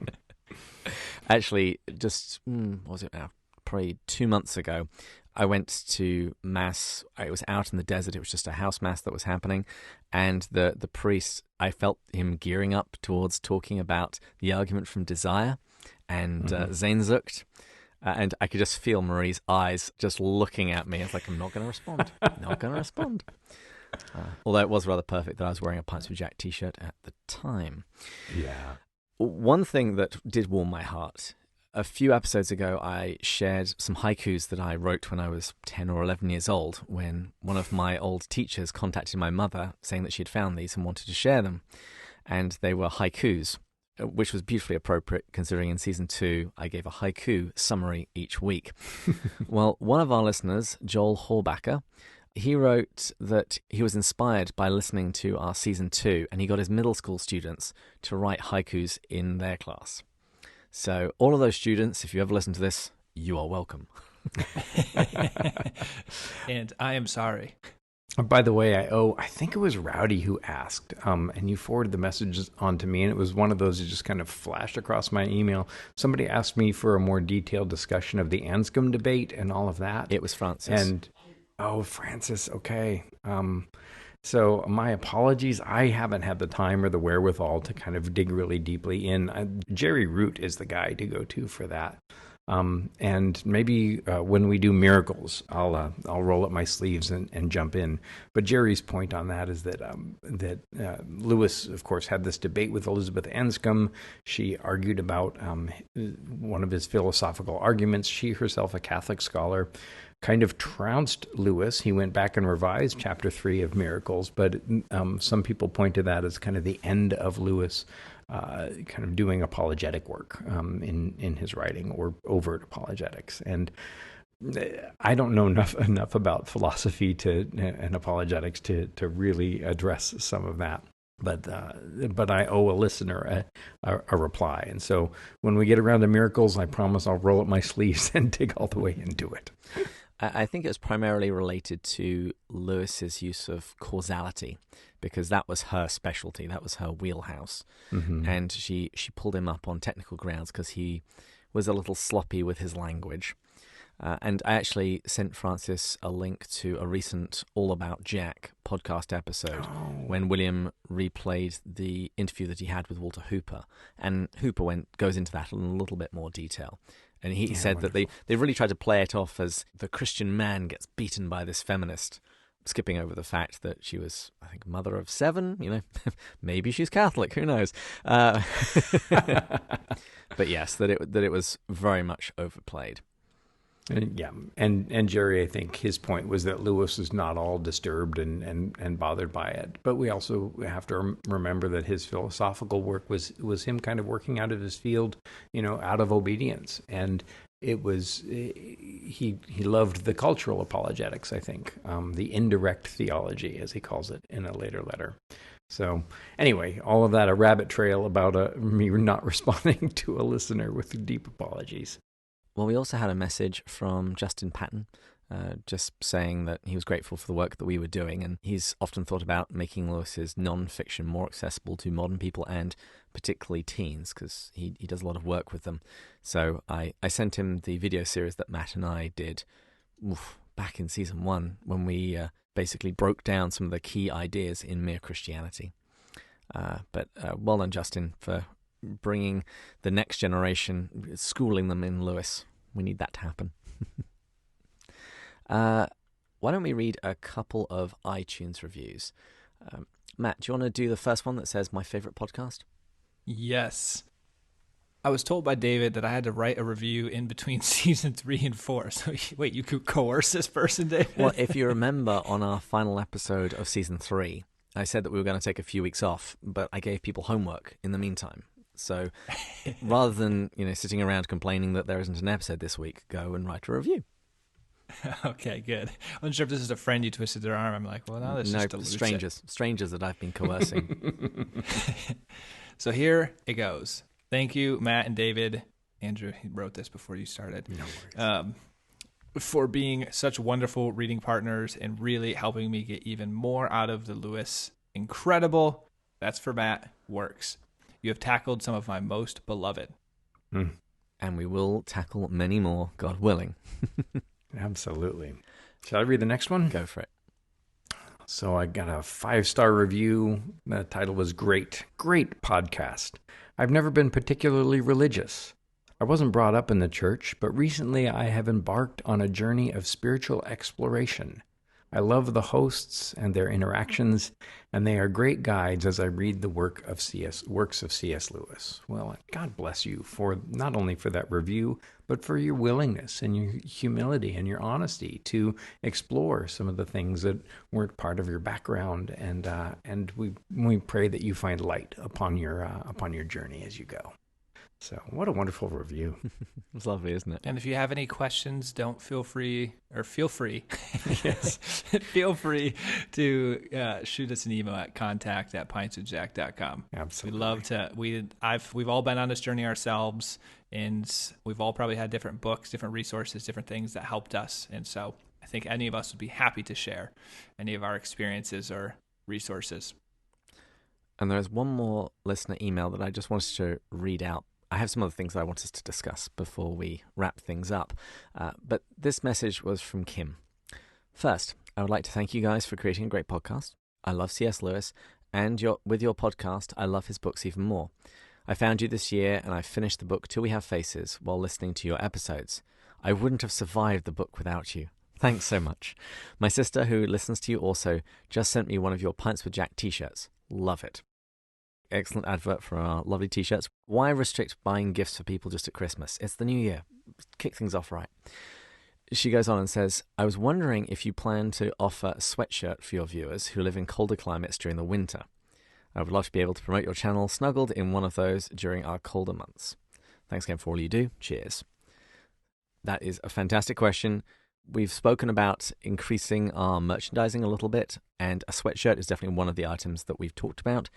Actually, just, what was it now? Probably 2 months ago, I went to Mass. It was out in the desert. It was just a house Mass that was happening. And the priest, I felt him gearing up towards talking about the argument from Desire and Sehnsucht. And I could just feel Marie's eyes just looking at me. I was like, I'm not going to respond. Not going to respond. Although it was rather perfect that I was wearing a Pints with Jack t-shirt at the time. Yeah. One thing that did warm my heart, a few episodes ago, I shared some haikus that I wrote when I was 10 or 11 years old, when one of my old teachers contacted my mother saying that she had found these and wanted to share them. And they were haikus, which was beautifully appropriate considering in season 2 I gave a haiku summary each week. Well, one of our listeners, Joel Horbacher, he wrote that he was inspired by listening to our season 2, and he got his middle school students to write haikus in their class. So all of those students, if you ever listen to this, you are welcome. And I am sorry. By the way, I think it was Rowdy who asked, and you forwarded the messages on to me, and it was one of those that just kind of flashed across my email. Somebody asked me for a more detailed discussion of the Anscombe debate and all of that. It was Francis. And, Francis, okay. So my apologies. I haven't had the time or the wherewithal to kind of dig really deeply in. Jerry Root is the guy to go to for that. And maybe when we do miracles, I'll roll up my sleeves and jump in. But Jerry's point on that is that Lewis, of course, had this debate with Elizabeth Anscombe. She argued about one of his philosophical arguments. She herself, a Catholic scholar, kind of trounced Lewis. He went back and revised chapter 3 of Miracles, but some people point to that as kind of the end of Lewis kind of doing apologetic work in his writing, or overt apologetics. And I don't know enough about philosophy and apologetics to really address some of that. But I owe a listener a reply. And so when we get around to Miracles, I promise I'll roll up my sleeves and dig all the way into it. I think it was primarily related to Lewis's use of causality, because that was her specialty, that was her wheelhouse. Mm-hmm. And she pulled him up on technical grounds because he was a little sloppy with his language. And I actually sent Francis a link to a recent All About Jack podcast episode when William replayed the interview that he had with Walter Hooper. And Hooper goes into that in a little bit more detail. And he said wonderful. that they really tried to play it off as the Christian man gets beaten by this feminist, skipping over the fact that she was, I think, mother of 7. Maybe she's Catholic, who knows? But yes, that it was very much overplayed. Yeah, and Jerry, I think his point was that Lewis is not all disturbed and bothered by it. But we also have to remember that his philosophical work was him kind of working out of his field, out of obedience. And it was he loved the cultural apologetics, I think, the indirect theology, as he calls it in a later letter. So anyway, all of that, a rabbit trail about me not responding to a listener with deep apologies. Well, we also had a message from Justin Patton, just saying that he was grateful for the work that we were doing, and he's often thought about making Lewis's non-fiction more accessible to modern people and particularly teens, because he does a lot of work with them. So I sent him the video series that Matt and I did back in season 1, when we basically broke down some of the key ideas in Mere Christianity. But well done, Justin, for bringing the next generation, schooling them in Lewis. We need that to happen. Why don't we read a couple of iTunes reviews? Matt, do you want to do the first one that says my favorite podcast? Yes. I was told by David that I had to write a review in between season 3 and 4. So wait, you could coerce this person, David? Well, if you remember on our final episode of season 3, I said that we were going to take a few weeks off, but I gave people homework in the meantime. So rather than sitting around complaining that there isn't an episode this week, go and write a review. Okay, good. I wasn't sure if this is a friend you twisted their arm. I'm like, well, no, this is just strangers that I've been coercing. So here it goes. Thank you, Matt and David. Andrew, he wrote this before you started. No worries. For being such wonderful reading partners and really helping me get even more out of the Lewis incredible, that's for Matt, works. You have tackled some of my most beloved. And we will tackle many more, God willing. Absolutely. Shall I read the next one? Go for it. So I got a 5-star review. The title was Great podcast. I've never been particularly religious. I wasn't brought up in the church, but recently I have embarked on a journey of spiritual exploration. I love the hosts and their interactions, and they are great guides as I read the works of C.S. Lewis. Well, God bless you for not only for that review, but for your willingness and your humility and your honesty to explore some of the things that weren't part of your background, and we pray that you find light upon your journey as you go. So what a wonderful review. It's lovely, isn't it? And if you have any questions, feel free Yes. feel free to shoot us an email at contact@pintsandjack.com. Absolutely. We'd love to. We've all been on this journey ourselves, and we've all probably had different books, different resources, different things that helped us. And so I think any of us would be happy to share any of our experiences or resources. And there's one more listener email that I just wanted to read out. I have some other things that I want us to discuss before we wrap things up. But this message was from Kim. First, I would like to thank you guys for creating a great podcast. I love C.S. Lewis, and with your podcast, I love his books even more. I found you this year, and I finished the book Till We Have Faces while listening to your episodes. I wouldn't have survived the book without you. Thanks so much. My sister, who listens to you also, just sent me one of your Pints with Jack t-shirts. Love it. Excellent advert for our lovely t-shirts. Why restrict buying gifts for people just at Christmas? It's the new year. Kick things off right. She goes on and says, I was wondering if you plan to offer a sweatshirt for your viewers who live in colder climates during the winter. I would love to be able to promote your channel snuggled in one of those during our colder months. Thanks again for all you do. Cheers. That is a fantastic question. We've spoken about increasing our merchandising a little bit, and a sweatshirt is definitely one of the items that we've talked about.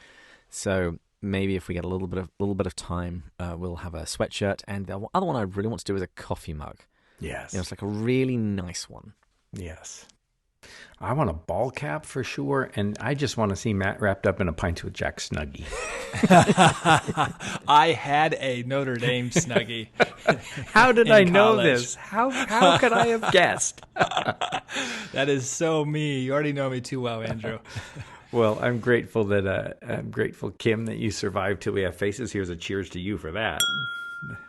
So maybe if we get a little bit of time, we'll have a sweatshirt. And the other one I really want to do is a coffee mug. Yes. It's like a really nice one. Yes. I want a ball cap for sure, and I just want to see Matt wrapped up in a Pints with Jack snuggie. I had a Notre Dame snuggie. How did I know college. this? How could I have guessed? That is so me. You already know me too well, Andrew. Well, I'm grateful, Kim, that you survived Till We Have Faces. Here's a cheers to you for that.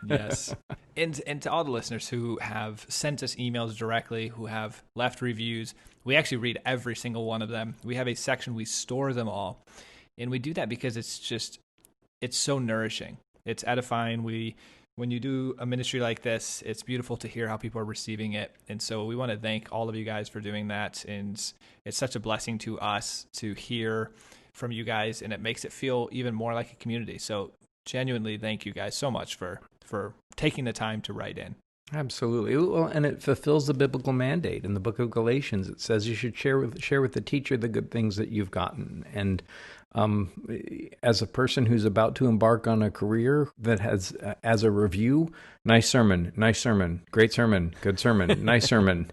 Yes. And to all the listeners who have sent us emails directly, who have left reviews, we actually read every single one of them. We have a section, we store them all. And we do that because it's so nourishing. It's edifying. When you do a ministry like this, it's beautiful to hear how people are receiving it. And so we want to thank all of you guys for doing that. And it's such a blessing to us to hear from you guys, and it makes it feel even more like a community. So genuinely, thank you guys so much for taking the time to write in. Absolutely. Well, and it fulfills the biblical mandate in the book of Galatians. It says you should share with the teacher the good things that you've gotten. And as a person who's about to embark on a career that has, as a review, nice sermon, great sermon, good sermon, nice sermon.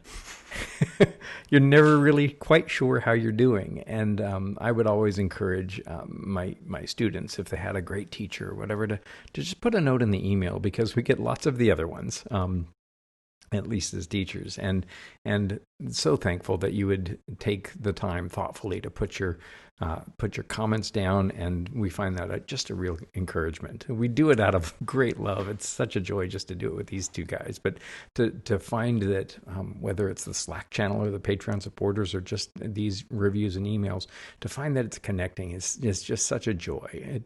You're never really quite sure how you're doing. And I would always encourage my students, if they had a great teacher or whatever, to just put a note in the email, because we get lots of the other ones, at least as teachers. And so thankful that you would take the time thoughtfully to put your comments down, and we find that just a real encouragement. We do it out of great love. It's such a joy just to do it with these two guys. But to find that, whether it's the Slack channel or the Patreon supporters or just these reviews and emails, to find that it's connecting is just such a joy.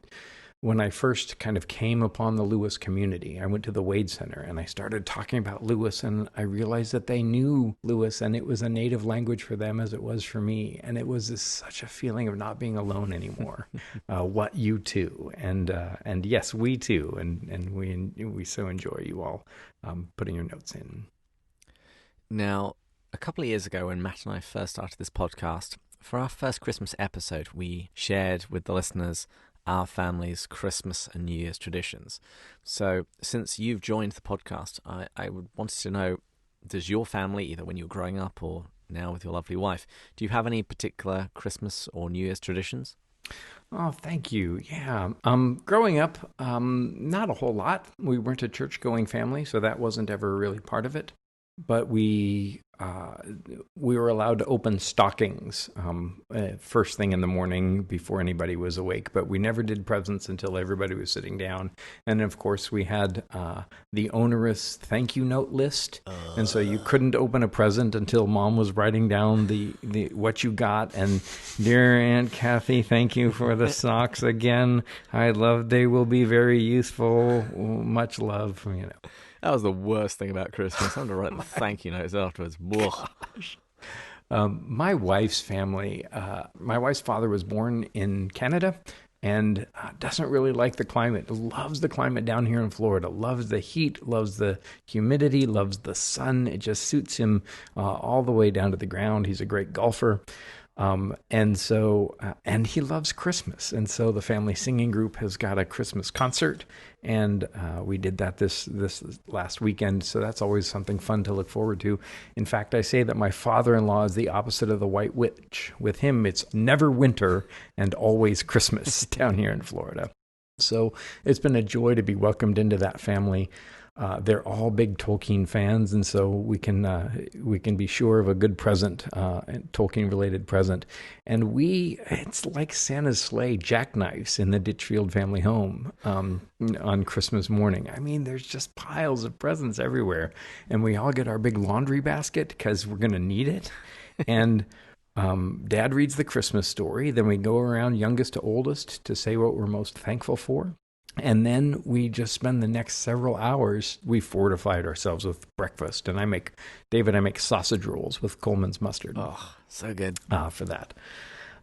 When I first kind of came upon the Lewis community, I went to the Wade Center and I started talking about Lewis, and I realized that they knew Lewis and it was a native language for them as it was for me. And it was such a feeling of not being alone anymore. What you too. And yes, we too. And we so enjoy you all putting your notes in. Now, a couple of years ago when Matt and I first started this podcast, for our first Christmas episode, we shared with the listeners our family's Christmas and New Year's traditions. So since you've joined the podcast, I would wanted to know, does your family, either when you were growing up or now with your lovely wife, do you have any particular Christmas or New Year's traditions? Oh, thank you. Yeah. Growing up, not a whole lot. We weren't a church-going family, so that wasn't ever really part of it. But we were allowed to open stockings first thing in the morning before anybody was awake. But we never did presents until everybody was sitting down. And of course, we had the onerous thank you note list, and so you couldn't open a present until Mom was writing down the what you got. And dear Aunt Kathy, thank you for the socks again. They will be very useful. Much love. That was the worst thing about Christmas. I'm going to write the thank you notes afterwards. My wife's family, my wife's father was born in Canada and doesn't really like the climate. Loves the climate down here in Florida. Loves the heat, loves the humidity, loves the sun. It just suits him all the way down to the ground. He's a great golfer. And he loves Christmas. And so the family singing group has got a Christmas concert, and we did that this last weekend. So that's always something fun to look forward to. In fact, I say that my father-in-law is the opposite of the White Witch. With him, it's never winter and always Christmas down here in Florida. So it's been a joy to be welcomed into that family. They're all big Tolkien fans, and so we can be sure of a good present, Tolkien-related present. And it's like Santa's sleigh jackknives in the Ditchfield family home on Christmas morning. I mean, there's just piles of presents everywhere, and we all get our big laundry basket because we're going to need it. And Dad reads the Christmas story. Then we go around youngest to oldest to say what we're most thankful for. And then we just spend the next several hours, we fortified ourselves with breakfast. And I make sausage rolls with Coleman's mustard. Oh, so good. For that.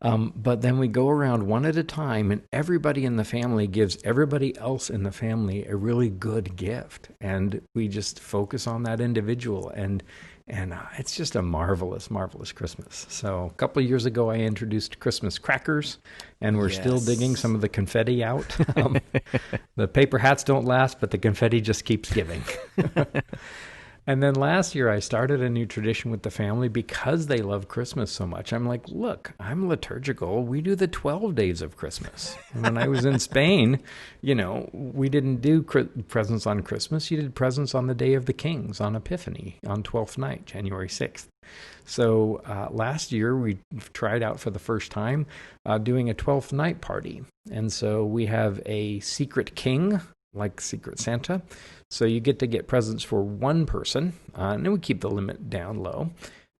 But then we go around one at a time, and everybody in the family gives everybody else in the family a really good gift. And we just focus on that individual. And it's just a marvelous, marvelous Christmas. So a couple of years ago, I introduced Christmas crackers, and we're still digging some of the confetti out. The paper hats don't last, but the confetti just keeps giving. And then last year, I started a new tradition with the family because they love Christmas so much. I'm like, look, I'm liturgical. We do the 12 days of Christmas. And when I was in Spain, we didn't do presents on Christmas. You did presents on the Day of the Kings, on Epiphany, on 12th night, January 6th. So last year, we tried out for the first time doing a 12th night party. And so we have a secret king, like Secret Santa. So you get presents for one person, and then we keep the limit down low.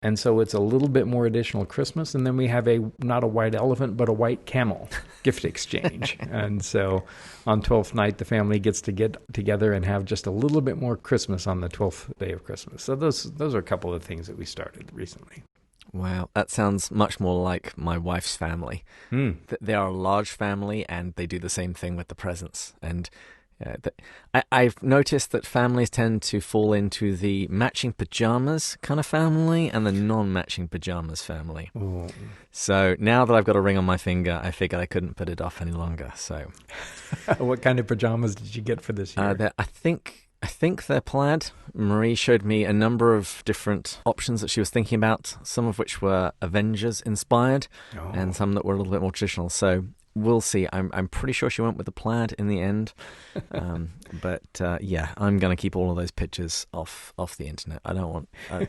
And so it's a little bit more additional Christmas. And then we have not a white elephant, but a white camel gift exchange. And so on 12th night, the family gets to get together and have just a little bit more Christmas on the 12th day of Christmas. So those are a couple of things that we started recently. Wow, that sounds much more like my wife's family. They are a large family, and they do the same thing with the presents. And I've noticed that families tend to fall into the matching pajamas kind of family and the non-matching pajamas family. Ooh. So now that I've got a ring on my finger, I figured I couldn't put it off any longer. So, what kind of pajamas did you get for this year? I think they're plaid. Marie showed me a number of different options that she was thinking about, some of which were Avengers inspired, and some that were a little bit more traditional. So we'll see. I'm pretty sure she went with the plaid in the end. But I'm going to keep all of those pictures off the internet. I don't want. I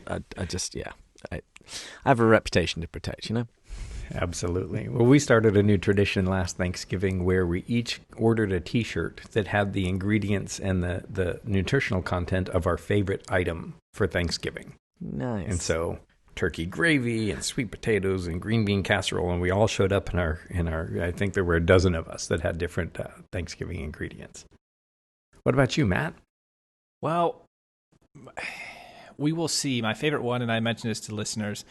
have a reputation to protect, Absolutely. Well, we started a new tradition last Thanksgiving where we each ordered a T-shirt that had the ingredients and the nutritional content of our favorite item for Thanksgiving. Nice. And so turkey gravy and sweet potatoes and green bean casserole, and we all showed up in our I think there were a dozen of us that had different Thanksgiving ingredients. What about you, Matt? Well, we will see. My favorite one, and I mentioned this to listeners,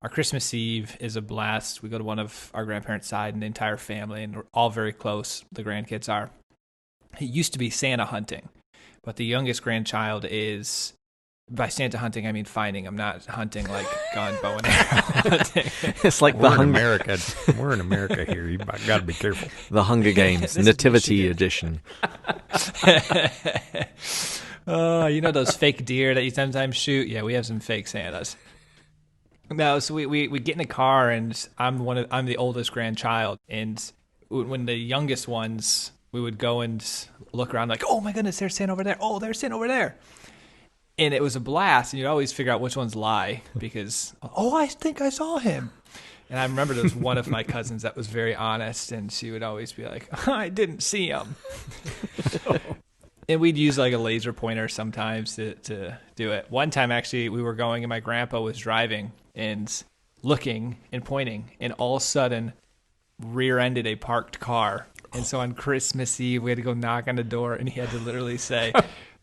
our Christmas Eve is a blast. We go to one of our grandparents' side and the entire family, and we're all very close, the grandkids are. It used to be Santa hunting, but the youngest grandchild is, by Santa hunting, I mean finding. I'm not hunting like gun, bow, and arrow hunting. It's like We're in America. We're in America here. You got to be careful. The Hunger Games, Nativity Edition. Those fake deer that you sometimes shoot? Yeah, we have some fake Santas. No, so we get in a car, and I'm the oldest grandchild, and when the youngest ones, we would go and look around like, oh my goodness, there's Santa over there. Oh, there's Santa over there. And it was a blast, and you'd always figure out which ones lie because, I think I saw him. And I remember there was one of my cousins that was very honest, and she would always be like, I didn't see him. And we'd use like a laser pointer sometimes to do it. One time, actually, we were going, and my grandpa was driving and looking and pointing, and all of a sudden rear-ended a parked car. And so on Christmas Eve, we had to go knock on the door, and he had to literally say,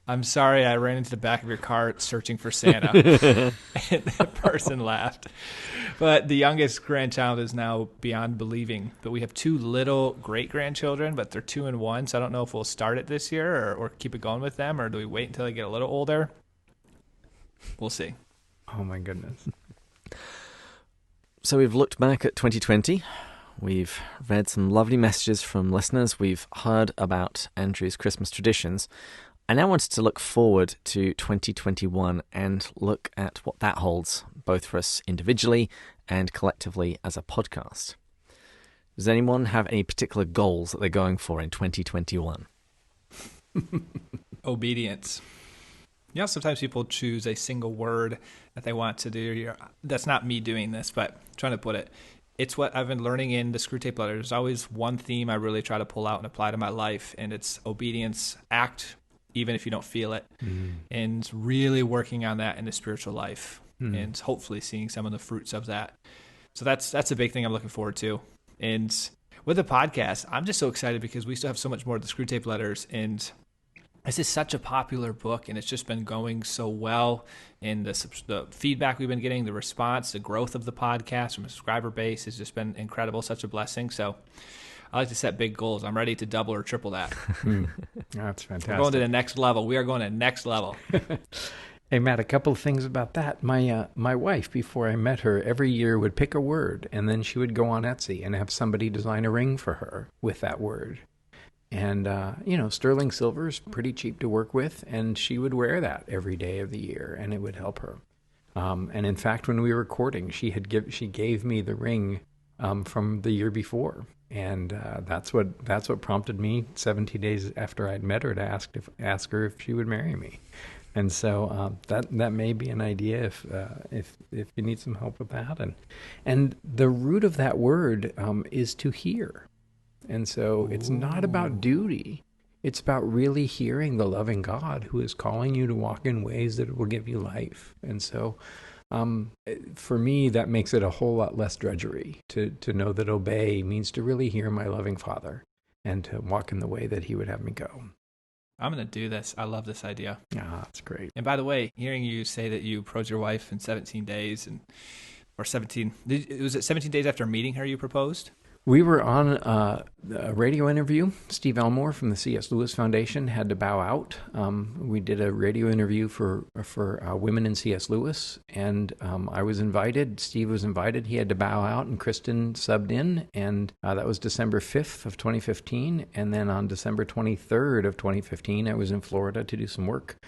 I'm sorry, I ran into the back of your car searching for Santa. And the person laughed. But the youngest grandchild is now beyond believing. But we have two little great-grandchildren, but they're 2 and 1, so I don't know if we'll start it this year or keep it going with them, or do we wait until they get a little older? We'll see. Oh, my goodness. So we've looked back at 2020. We've read some lovely messages from listeners. We've heard about Andrew's Christmas traditions. I now wanted to look forward to 2021 and look at what that holds, both for us individually and collectively as a podcast. Does anyone have any particular goals that they're going for in 2021? Obedience. You know, sometimes people choose a single word that they want to do. That's not me doing this, but I'm trying to put it. It's what I've been learning in the Screw Tape Letter. There's always one theme I really try to pull out and apply to my life, and it's obedience, act, even if you don't feel it, and really working on that in the spiritual life, and hopefully seeing some of the fruits of that. So that's a big thing I'm looking forward to. And with the podcast, I'm just so excited because we still have so much more of the Screw Tape Letters, and this is such a popular book, and it's just been going so well. And the feedback we've been getting, the response, the growth of the podcast from a subscriber base has just been incredible, such a blessing. So I like to set big goals. I'm ready to double or triple that. That's fantastic. We're going to the next level. We are going to the next level. Hey, Matt, a couple of things about that. My wife, before I met her, every year would pick a word, and then she would go on Etsy and have somebody design a ring for her with that word. And, sterling silver is pretty cheap to work with, and she would wear that every day of the year, and it would help her. And in fact, when we were courting, she gave me the ring from the year before, and that's what prompted me 17 days after I'd met her to ask her if she would marry me. And so that may be an idea if you need some help with that. And the root of that word is to hear. And so it's not about duty. It's about really hearing the loving God who is calling you to walk in ways that will give you life. And so for me, that makes it a whole lot less drudgery to know that obey means to really hear my loving Father and to walk in the way that he would have me go. I'm going to do this. I love this idea. Ah, that's great. And by the way, hearing you say that you proposed your wife in 17 days, was it 17 days after meeting her you proposed? We were on a radio interview. Steve Elmore from the C.S. Lewis Foundation had to bow out. We did a radio interview for women in C.S. Lewis, and I was invited. Steve was invited. He had to bow out, and Kristen subbed in, and that was December 5th of 2015. And then on December 23rd of 2015, I was in Florida to do some work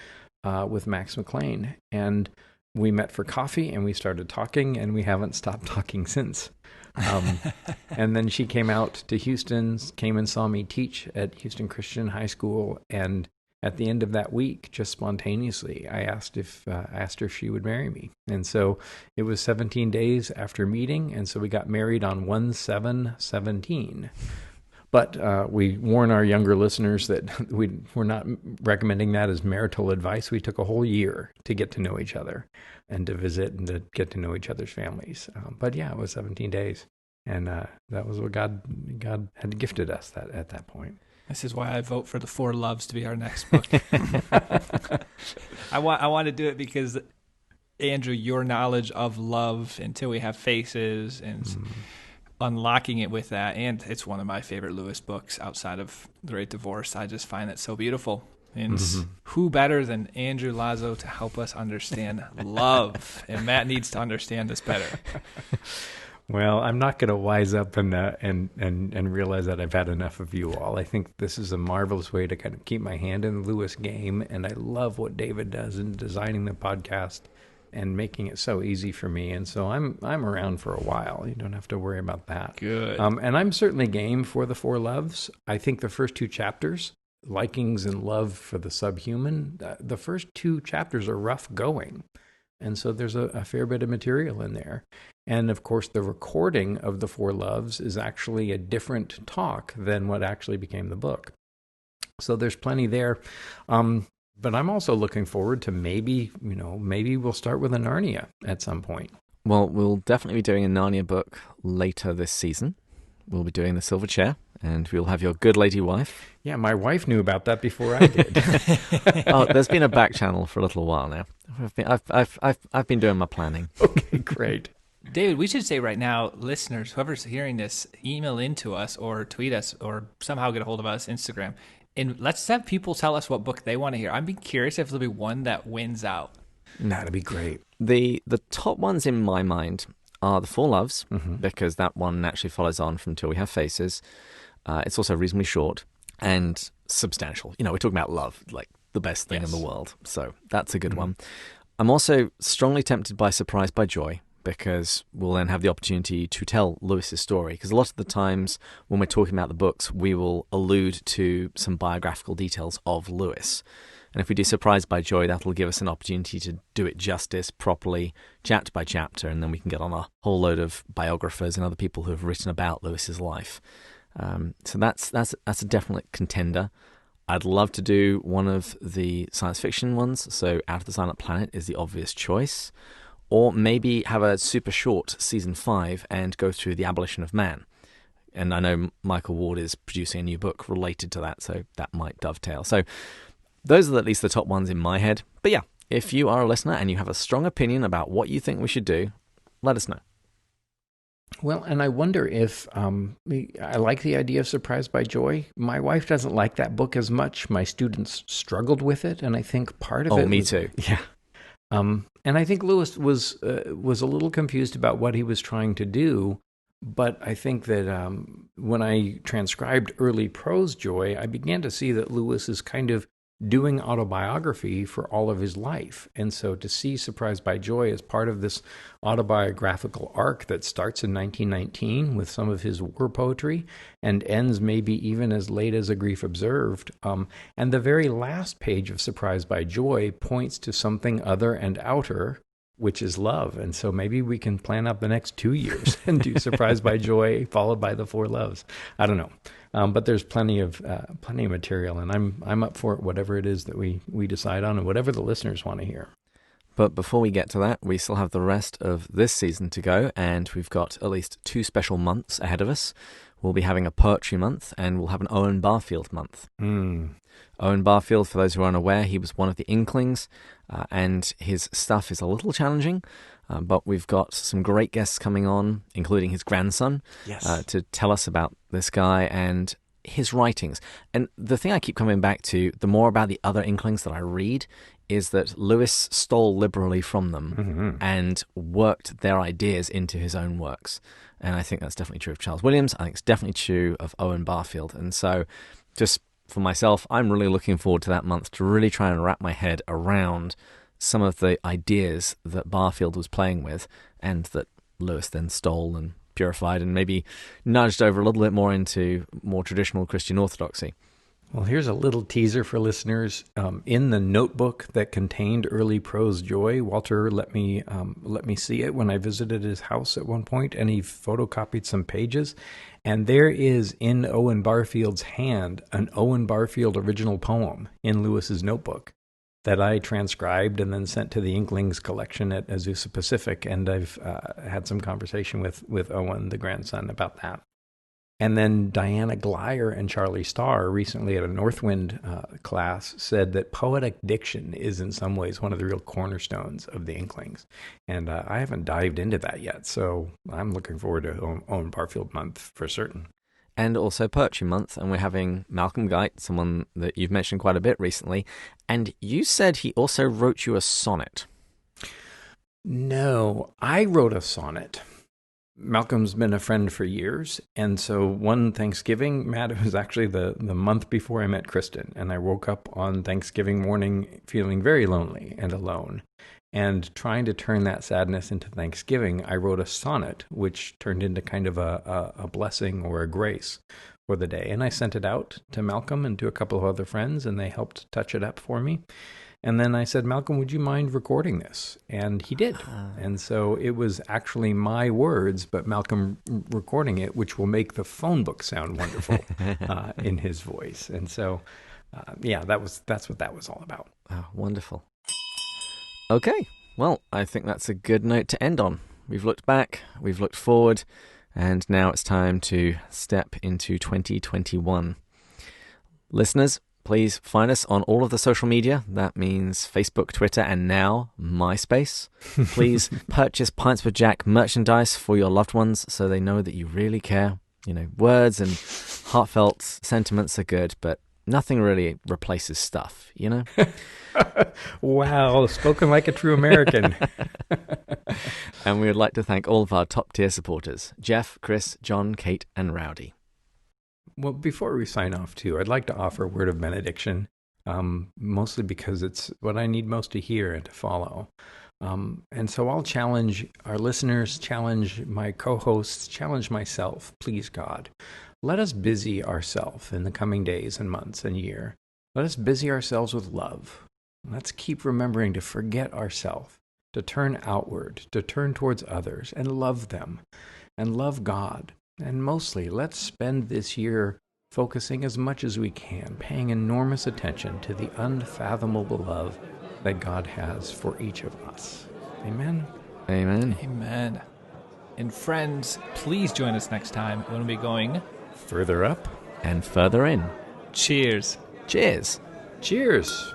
with Max McLean. And we met for coffee, and we started talking, and we haven't stopped talking since. And then she came out to Houston, came and saw me teach at Houston Christian High School. And at the end of that week, just spontaneously, I asked her if she would marry me. And so it was 17 days after meeting. And so we got married on 1/7/17. But we warn our younger listeners that we're not recommending that as marital advice. We took a whole year to get to know each other and to visit and to get to know each other's families. But yeah, it was 17 days. And that was what God had gifted us at that point. This is why I vote for the Four Loves to be our next book. I want to do it because, Andrew, your knowledge of love until we have faces and unlocking it with that, and it's one of my favorite Lewis books outside of The Great Divorce. I just find it so beautiful. And who better than Andrew Lazo to help us understand love? And Matt needs to understand this better. Well, I'm not going to wise up and realize that I've had enough of you all. I think this is a marvelous way to kind of keep my hand in the Lewis game, and I love what David does in designing the podcast and making it so easy for me. And so I'm around for a while. You don't have to worry about that. Good. And I'm certainly game for the Four Loves. I think the first two chapters, Likings and Love for the Subhuman, the first two chapters are rough going. And so there's a fair bit of material in there. And of course, the recording of the Four Loves is actually a different talk than what actually became the book. So there's plenty there. But I'm also looking forward to maybe we'll start with a Narnia at some point. Well, we'll definitely be doing a Narnia book later this season. We'll be doing The Silver Chair, and we'll have your good lady wife. Yeah, my wife knew about that before I did. Oh, there's been a back channel for a little while now. I've been doing my planning. Okay, great. David, we should say right now, listeners, whoever's hearing this, email into us or tweet us or somehow get a hold of us, Instagram. And let's have people tell us what book they want to hear. I'm curious if there'll be one that wins out. That'd be great. The top ones in my mind are the Four Loves, Mm-hmm. because that one naturally follows on from Till We Have Faces. It's also reasonably short and substantial. We're talking about love, like the best thing in the world. So that's a good one. I'm also strongly tempted by Surprised by Joy, because we'll then have the opportunity to tell Lewis's story. Because a lot of the times when we're talking about the books, we will allude to some biographical details of Lewis. And if we do Surprised by Joy, that'll give us an opportunity to do it justice properly, chapter by chapter, and then we can get on a whole load of biographers and other people who have written about Lewis's life. So that's a definite contender. I'd love to do one of the science fiction ones, so Out of the Silent Planet is the obvious choice. Or maybe have a super short season 5 and go through the abolition of man. And I know Michael Ward is producing a new book related to that, so that might dovetail. So those are at least the top ones in my head. But yeah, if you are a listener and you have a strong opinion about what you think we should do, let us know. Well, and I wonder if I like the idea of Surprised by Joy. My wife doesn't like that book as much. My students struggled with it, and I think part of it... Oh, me too. Yeah. And I think Lewis was a little confused about what he was trying to do, but I think that when I transcribed early prose Joy, I began to see that Lewis is kind of doing autobiography for all of his life. And so to see Surprised by Joy as part of this autobiographical arc that starts in 1919 with some of his war poetry and ends maybe even as late as A Grief Observed. And the very last page of Surprised by Joy points to something other and outer, which is love. And so maybe we can plan out the next 2 years and do Surprised by Joy followed by the Four Loves. I don't know. But there's plenty of material, and I'm up for it, whatever it is that we decide on and whatever the listeners want to hear. But before we get to that, we still have the rest of this season to go, and we've got at least 2 special months ahead of us. We'll be having a poetry month, and we'll have an Owen Barfield month. Owen Barfield, for those who are unaware, he was one of the Inklings, and his stuff is a little challenging, but we've got some great guests coming on, including his grandson, to tell us about this guy and his writings. And the thing I keep coming back to, the more about the other Inklings that I read, is that Lewis stole liberally from them and worked their ideas into his own works. And I think that's definitely true of Charles Williams. I think it's definitely true of Owen Barfield. And so just for myself, I'm really looking forward to that month to really try and wrap my head around some of the ideas that Barfield was playing with and that Lewis then stole and purified and maybe nudged over a little bit more into more traditional Christian orthodoxy. Well, here's a little teaser for listeners. In the notebook that contained early prose Joy, Walter let me see it when I visited his house at one point, and he photocopied some pages. And there is, in Owen Barfield's hand, an Owen Barfield original poem in Lewis's notebook that I transcribed and then sent to the Inklings collection at Azusa Pacific. And I've had some conversation with Owen, the grandson, about that. And then Diana Glyer and Charlie Starr recently at a Northwind class said that poetic diction is in some ways one of the real cornerstones of the Inklings. And I haven't dived into that yet, so I'm looking forward to Owen Barfield month for certain. And also Poetry Month, and we're having Malcolm Geit, someone that you've mentioned quite a bit recently, and you said he also wrote you a sonnet. No, I wrote a sonnet. Malcolm's been a friend for years, and so one Thanksgiving, Matt, it was actually the month before I met Kristen, and I woke up on Thanksgiving morning feeling very lonely and alone. And trying to turn that sadness into Thanksgiving, I wrote a sonnet, which turned into kind of a blessing or a grace for the day. And I sent it out to Malcolm and to a couple of other friends, and they helped touch it up for me. And then I said, Malcolm, would you mind recording this? And he did. And so it was actually my words, but Malcolm recording it, which will make the phone book sound wonderful in his voice. And so, that's what that was all about. Oh, wonderful. Okay, well, I think that's a good note to end on. We've looked back, we've looked forward, and now it's time to step into 2021. Listeners, please find us on all of the social media. That means Facebook, Twitter, and now MySpace. Please purchase Pints with Jack merchandise for your loved ones so they know that you really care. You know, words and heartfelt sentiments are good, but Nothing really replaces stuff, you know? Wow, spoken like a true American. And we would like to thank all of our top-tier supporters, Jeff, Chris, John, Kate, and Rowdy. Well, before we sign off, too, I'd like to offer a word of benediction, mostly because it's what I need most to hear and to follow. And so I'll challenge our listeners, challenge my co-hosts, challenge myself, please God. Let us busy ourselves in the coming days and months and year. Let us busy ourselves with love. Let's keep remembering to forget ourselves, to turn outward, to turn towards others and love them and love God. And mostly, let's spend this year focusing as much as we can, paying enormous attention to the unfathomable love that God has for each of us. Amen? Amen. Amen. And friends, please join us next time when we'll be going Further up and further in. cheers. Cheers. Cheers.